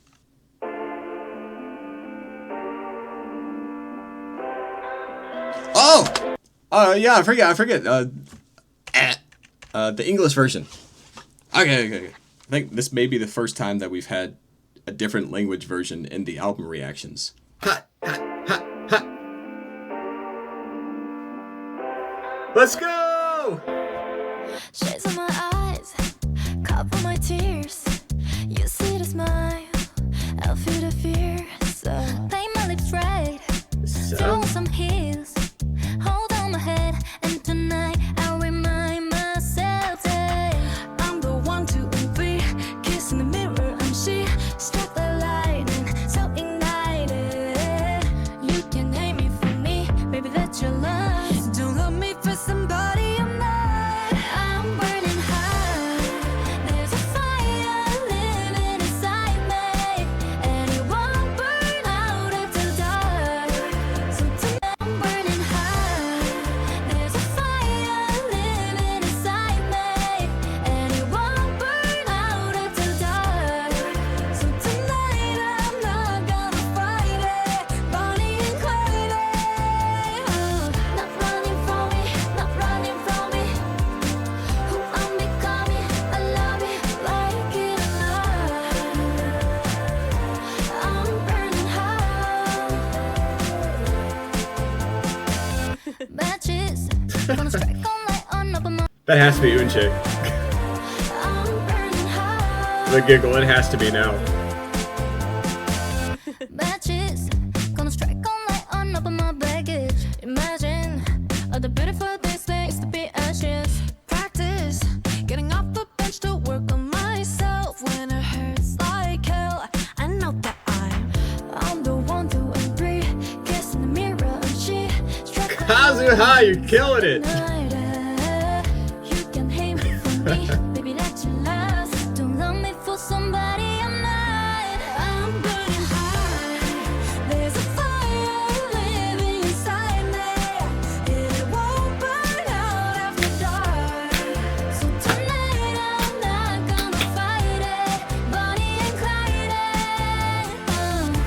Oh! Yeah, I forget. The English version. Okay. I think this may be the first time that we've had a different language version in the album reactions. Hot. Let's go! Shades on my eyes, cover my tears. You see the smile, I'll feel the fear. So paint my lips red, throw on some heels, hold on my head, and tonight I'll remind myself that I'm the one to be. Kiss in the mirror, and she struck the lightning, so ignited. You can hate me for me, baby, that's your love. Don't love me for somebody I'm not. I'm burning hot. There's a fire living inside me, and it won't burn out after dark. So tonight I'm burning hot. There's a fire living inside me, and it won't burn out after dark. So tonight I'm not gonna fight it. Bonnie and Clyde. Not running from me, not running from me. Who I'm becoming, I love it like it or not. I'm burning hot. Matches, gonna strike all night on up on my. That has to be Unche. I'm burning hot. The giggle, it has to be now. Matches, gonna strike all night on up on my baggage. Imagine all the beautiful things that used to be ashes. Practice getting off the bench to work on myself when it hurts like hell. I know that I'm the one to agree. Kiss in the mirror and she struck the Kazuha, you're killing it! night. You can hate me for me, baby, that's your last. Don't love me for somebody I'm not. I'm burning hot. There's a fire living inside me. It won't burn out after dark. So tonight I'm not gonna fight it. Bonnie and Clyde.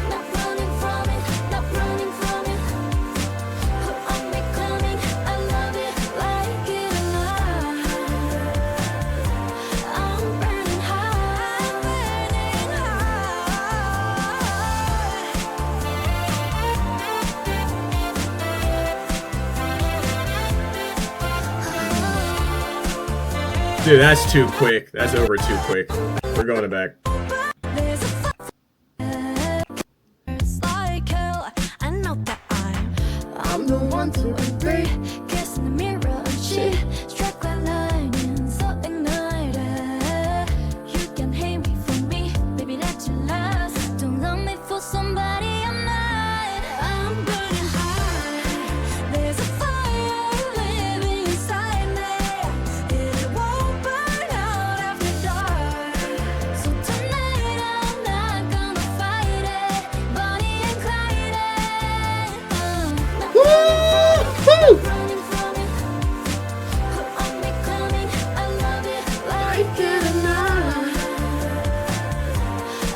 Not running from it, not running from it. Who I'm becoming, I love it like it or not. I'm burning hot, burning hot. Dude, that's too quick. That's over too quick. We're going it back. There's a fire. It's like hell. I know that I'm the one to agree. Kiss in the mirror and she struck that lightning, so ignited. You can hate me for me, baby, that's your last. Don't love me for somebody I'm not. I'm burning hot. There's a fire living inside me. It won't burn out after dark. So tonight I'm not gonna fight it. Bonnie and Clyde. Not running from it. Who I'm becoming, I love it like it or not.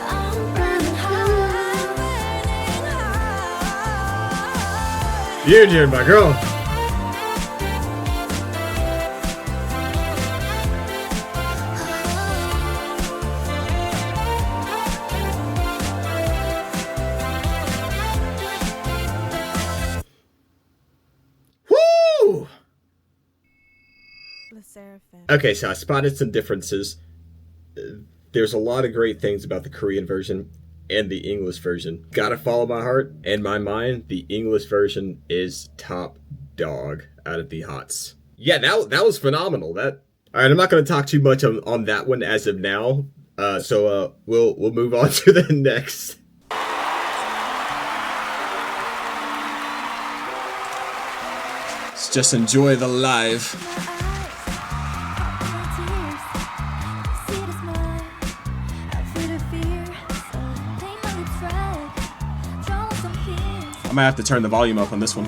I'm burning hot, burning hot. Eugene, my girl. Woo! 르세라핌. Okay, so I spotted some differences. There's a lot of great things about the Korean version. and the English version. Gotta follow my heart and my mind. The English version is top dog out of the hots. Yeah, that was phenomenal. All right, I'm not gonna talk too much on that one as of now. So we'll move on to the next. Let's just enjoy the live. I might have to turn the volume up on this one.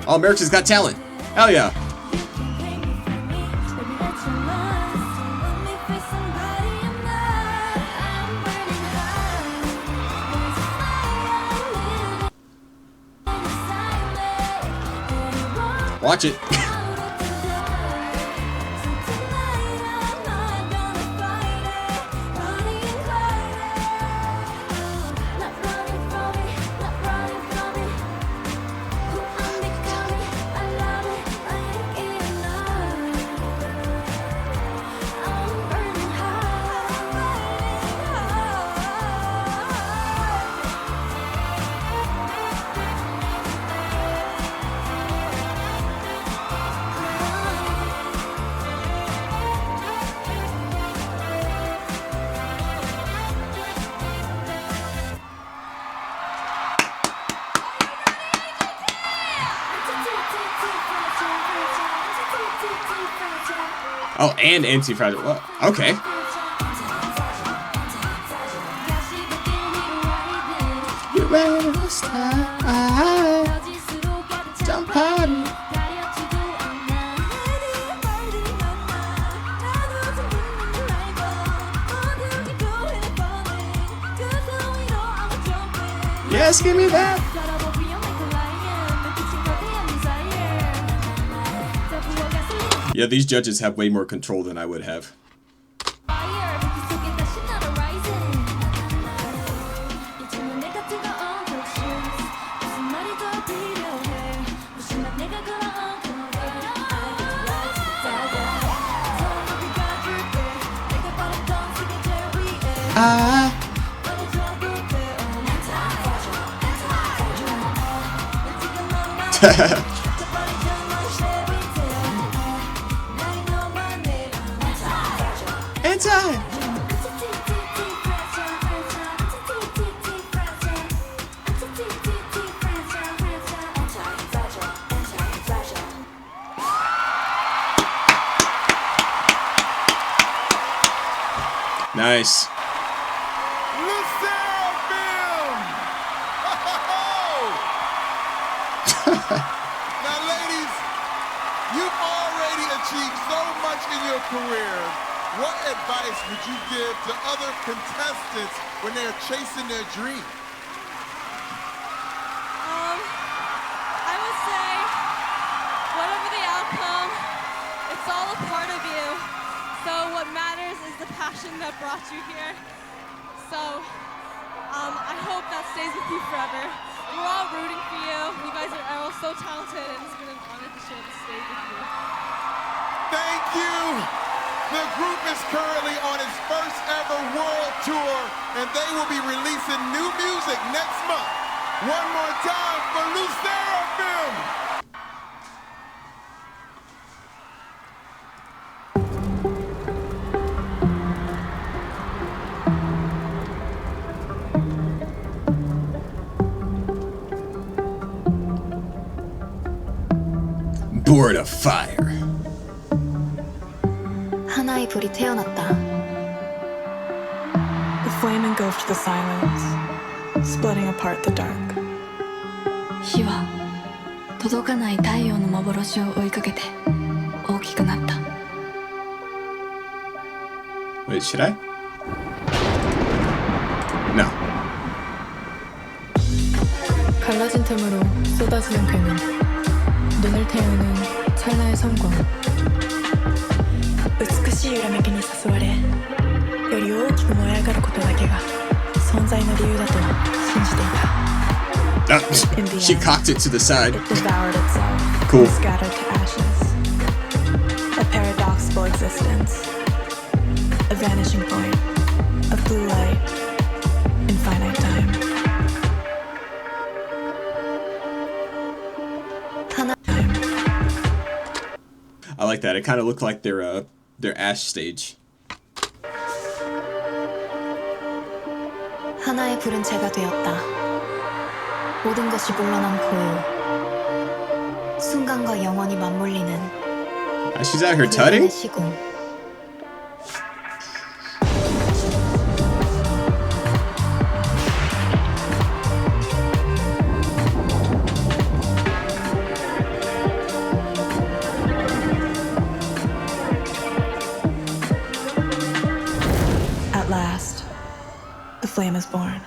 Oh, America's Got Talent. Hell yeah. Watch it. Oh, and anti-fragile. Well, okay. You ready to start? Jump party. Yes, give me that. Yeah, these judges have way more control than I would have. Nice. 르세라핌! Now, ladies, you've already achieved so much in your career. What advice would you give to other contestants when they're chasing their dream? I would say, whatever the outcome, it's all a part of you. So what matters is the passion that brought you here. So I hope that stays with you forever. We're all rooting for you. You guys are all so talented, and it's been an honor to share the stage with you. Thank you. The group is currently on its first ever world tour, and they will be releasing new music next month. One more time for 르세라핌! Board of fire. 하나의 불이 태어났다. The flame engulfed the silence, splitting apart the dark. 火は届かない太陽の幻を追いかけて大きくなった。 Wait, should I? No. 갈라진 틈으로 쏟아지는 괴물, 눈을 태우는 찰나의 섬광. 美しい揺らめきに誘われ、より大きく燃え上がることだけが存在の理由だと信じていた。She cocked it to the side. It devoured itself. Cool. And scattered to ashes. A paradoxical existence. A vanishing point of blue light. Infinite time. I like that. It kind of looked like their ash stage. 하나의 불은 제가 되었다. 모든 것이 물러난 고요. 순간과 영원히 맞물리는 She's out here tutting? 시공. At last, the flame is born.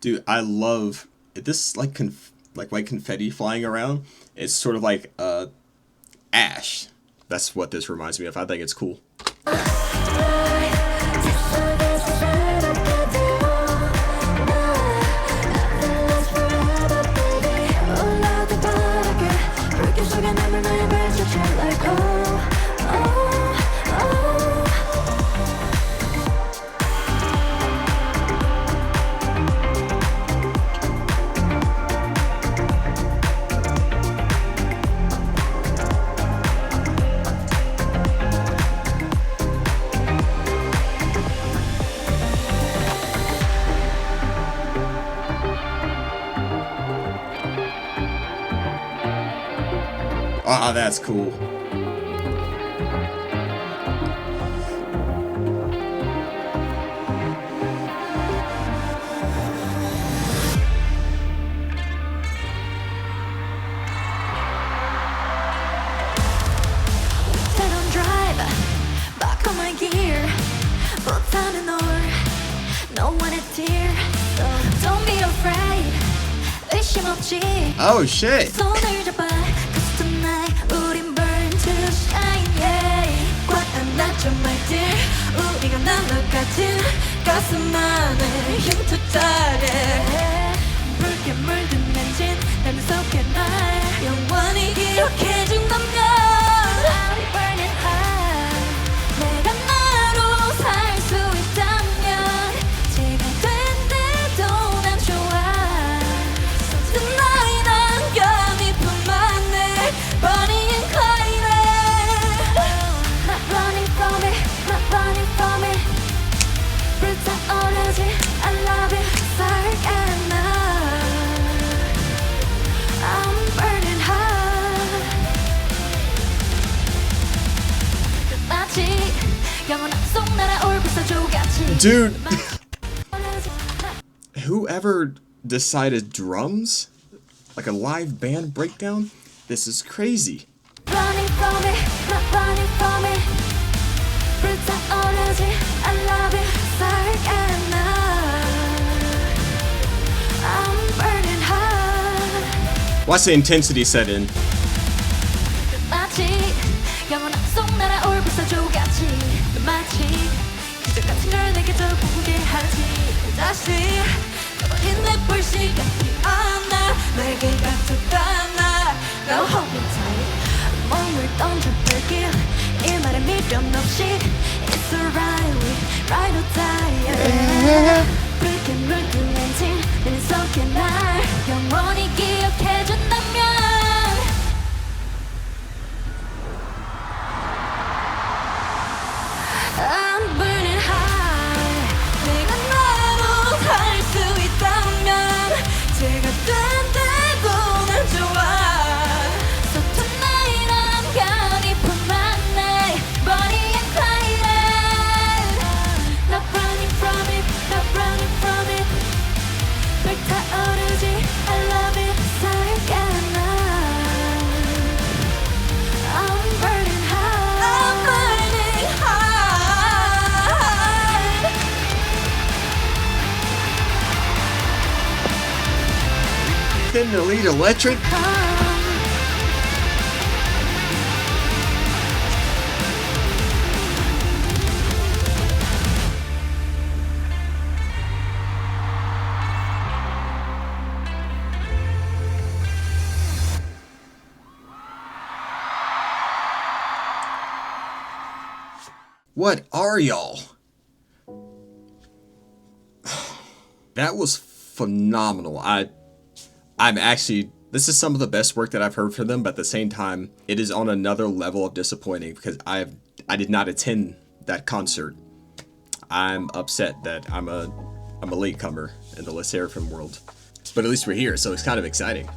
Dude, I love this, like white confetti flying around. It's sort of like ash. That's what this reminds me of. I think it's cool. Ah, that's cool. Don't drive back on my gear. 못하는 널 no one is dear. So don't be afraid. 의심 없지. Oh shit. 손을 잡아. Cause tonight 우린 burn to shine. Yeah. 꽉 안아줘 my dear. 우리가 나눠가진 가슴 안에 힘투자해. 붉게 물든 엔진 나는 속에 날 영원히 기억해준다면 I'll be burning high. 내가 나로 살 수 있다면 제가 된대도 난 좋아. So tonight 안겨네 품 안에 Bonnie and Clyde. Not running from it, not running from it. 불타오르지 I love it. 설레. 영원한 속 날아올 불사조같이 Dude, whoever decided drums? Like a live band breakdown? This is crazy. Running from it, not running from it 불타오르지 I love it 살겠나 I'm burning hot Watch the intensity set in. 마치 영원한 속 날아올 불사조같이 마치 기적 같은 걸 내게 더 꿈꾸게 하지 다시 가버린 내 불시간이 않아 내게 같았잖아 No holding tight 몸을 던져들길 이 말에 미련 없이 It's alright we ride or die 붉게 물든 진 내 속에 날 영원히 기억해준다면 I'm burning high 내가 나로 살 수 있다면 제가 된대도 난 좋아 So tonight I'm gonna put my night body and Clyde Not running from it, not running from it 불타오르지 I love it 살겠나 I'm burning high I'm burning high Can the lead electric? What are y'all? That was phenomenal. I'm actually, this is some of the best work that I've heard from them, but at the same time, it is on another level of disappointing because I did not attend that concert. I'm upset that I'm a latecomer in the 르세라핌 world, but at least we're here, so it's kind of exciting.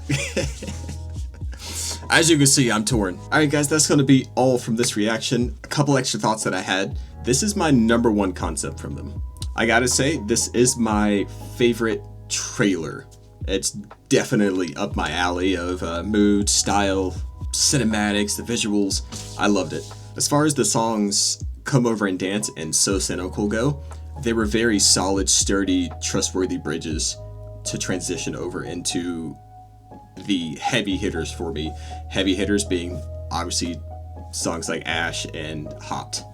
As you can see, I'm torn. Alright guys, that's going to be all from this reaction. A couple extra thoughts that I had. This is my #1 concept from them. I gotta say, this is my favorite trailer. It's definitely up my alley of mood, style, cinematics, the visuals. I loved it. As far as the songs Come Over and Dance and So Cynical go, they were very solid, sturdy, trustworthy bridges to transition over into the heavy hitters for me. Heavy hitters being obviously songs like Ash and Hot.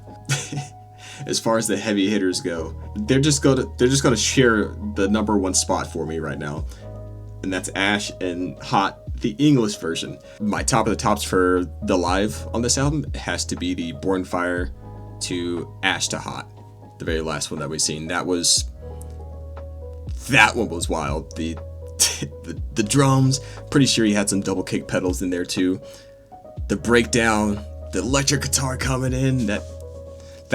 As far as the heavy hitters go, they're just gonna share the #1 spot for me right now, and that's Ash and Hot, the English version. My top of the tops for the live on this album has to be the Born Fire to Ash to Hot, the very last one that we've seen. That one was wild. The drums, pretty sure he had some double kick pedals in there too. The breakdown, the electric guitar coming in, that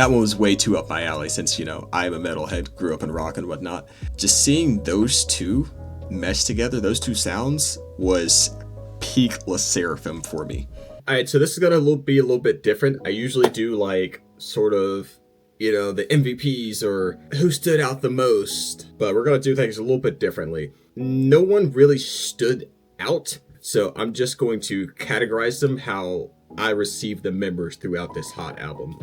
one was way too up my alley since, you know, I'm a metalhead, grew up in rock and whatnot. Just seeing those two mesh together, those two sounds, was peak 르세라핌 for me. Alright, so this is gonna be a little bit different. I usually do like sort of, you know, the MVPs or who stood out the most, but we're gonna do things a little bit differently. No one really stood out, so I'm just going to categorize them how I received the members throughout this Hot album.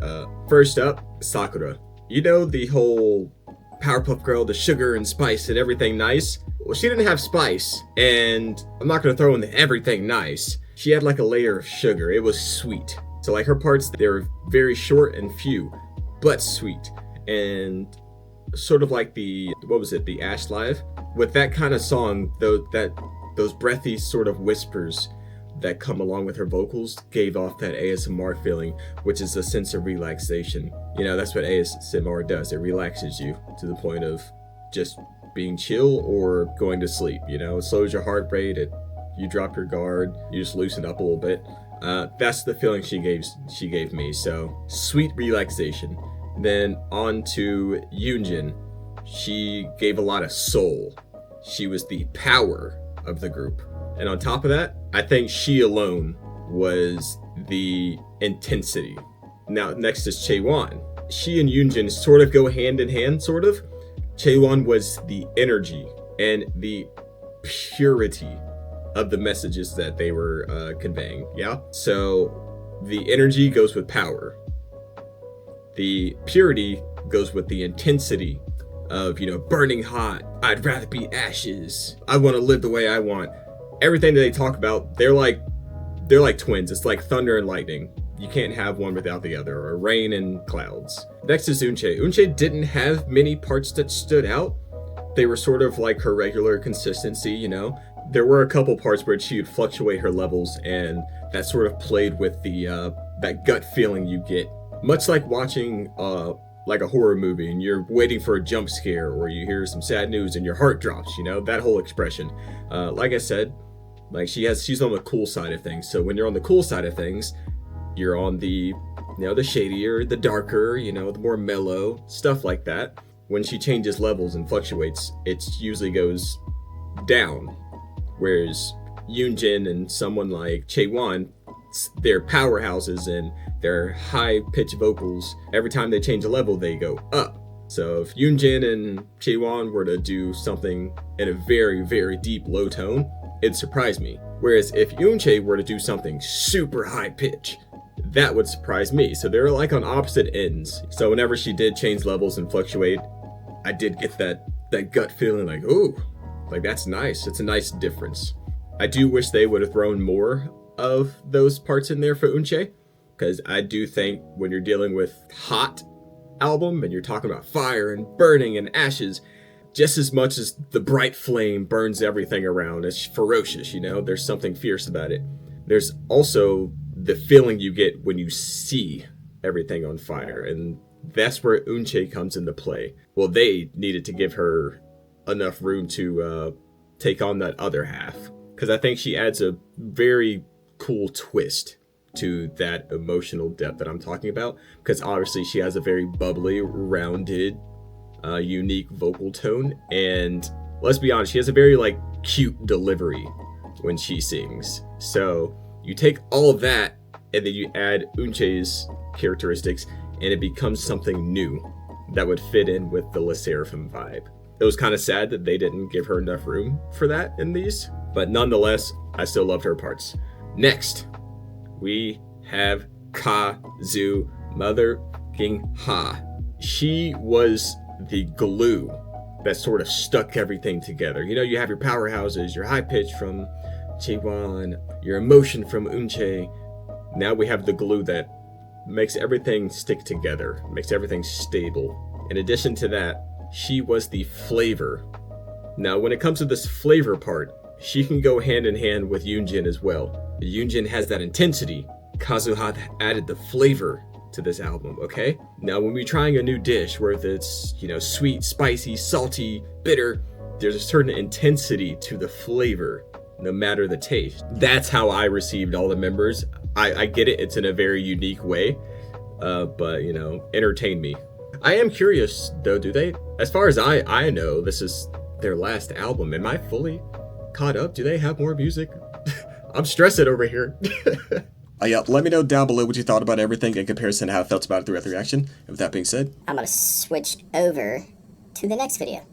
First up, Sakura. You know the whole Powerpuff Girl, the sugar and spice and everything nice? Well, she didn't have spice, and I'm not gonna throw in the everything nice. She had like a layer of sugar. It was sweet. So like her parts, they were very short and few, but sweet. And sort of like the Ash Live? With that kind of song, those breathy sort of whispers that come along with her vocals gave off that ASMR feeling, which is a sense of relaxation. You know, that's what ASMR does. It relaxes you to the point of just being chill or going to sleep. You know, it slows your heart rate, you drop your guard, you just loosen up a little bit. That's the feeling she gave me. So sweet relaxation. Then on to Yoonjin. She gave a lot of soul. She was the power of the group. And on top of that, I think she alone was the intensity. Now, next is Chaewon. she and Yoonjin sort of go hand in hand, sort of. Chaewon was the energy and the purity of the messages that they were conveying, yeah? So the energy goes with power. The purity goes with the intensity of, you know, burning hot. I'd rather be ashes. I want to live the way I want. Everything that they talk about, they're like twins. It's like thunder and lightning. You can't have one without the other, or rain and clouds. Next is Eunchae. Eunchae didn't have many parts that stood out. They were sort of like her regular consistency, you know. There were a couple parts where she would fluctuate her levels, and that sort of played with the that gut feeling you get. Much like watching like a horror movie and you're waiting for a jump scare, or you hear some sad news and your heart drops, you know, that whole expression. Like I said, like she's on the cool side of things. So when you're on the cool side of things, you're on the, you know, the shadier, the darker, you know, the more mellow, stuff like that. When she changes levels and fluctuates, it usually goes down. Whereas Yoonjin and someone like Chaewon, they're powerhouses and their high-pitched vocals, every time they change a level, they go up. So if Yoonjin and Chaewon were to do something in a very, very deep low tone, it'd surprise me. Whereas if Eunchae were to do something super high pitch, that would surprise me. So they're like on opposite ends. So whenever she did change levels and fluctuate, I did get that gut feeling like, ooh, like that's nice. It's a nice difference. I do wish they would have thrown more of those parts in there for Eunchae, because I do think when you're dealing with hot album and you're talking about fire and burning and ashes, just as much as the bright flame burns everything around, it's ferocious, you know, there's something fierce about it. There's also the feeling you get when you see everything on fire, and that's where Eunchae comes into play. Well, they needed to give her enough room to take on that other half, because I think she adds a very cool twist to that emotional depth that I'm talking about, because obviously she has a very bubbly, rounded, unique vocal tone, and let's be honest, she has a very like cute delivery when she sings. So you take all of that and then you add Eunchae's characteristics, and it becomes something new that would fit in with the 르세라핌 vibe. It was kind of sad that they didn't give her enough room for that in these, but nonetheless, I still loved her parts. Next, we have Kazu motherfucking Ha. She was the glue that sort of stuck everything together. You know, you have your powerhouses, your high pitch from Chaewon, your emotion from Eunchae. Now we have the glue that makes everything stick together, makes everything stable. In addition to that, she was the flavor. Now, when it comes to this flavor part, she can go hand in hand with Yoonjin as well. Yoonjin has that intensity. Kazuha added the flavor to this album, okay? Now, when we're trying a new dish, whether it's, you know, sweet, spicy, salty, bitter, there's a certain intensity to the flavor, no matter the taste. That's how I received all the members. I get it, it's in a very unique way, but, you know, entertain me. I am curious, though, do they, as far as I know, this is their last album. Am I fully caught up? Do they have more music? I'm stressing over here. Yeah, let me know down below what you thought about everything in comparison to how I felt about it throughout the reaction. And with that being said, I'm gonna switch over to the next video.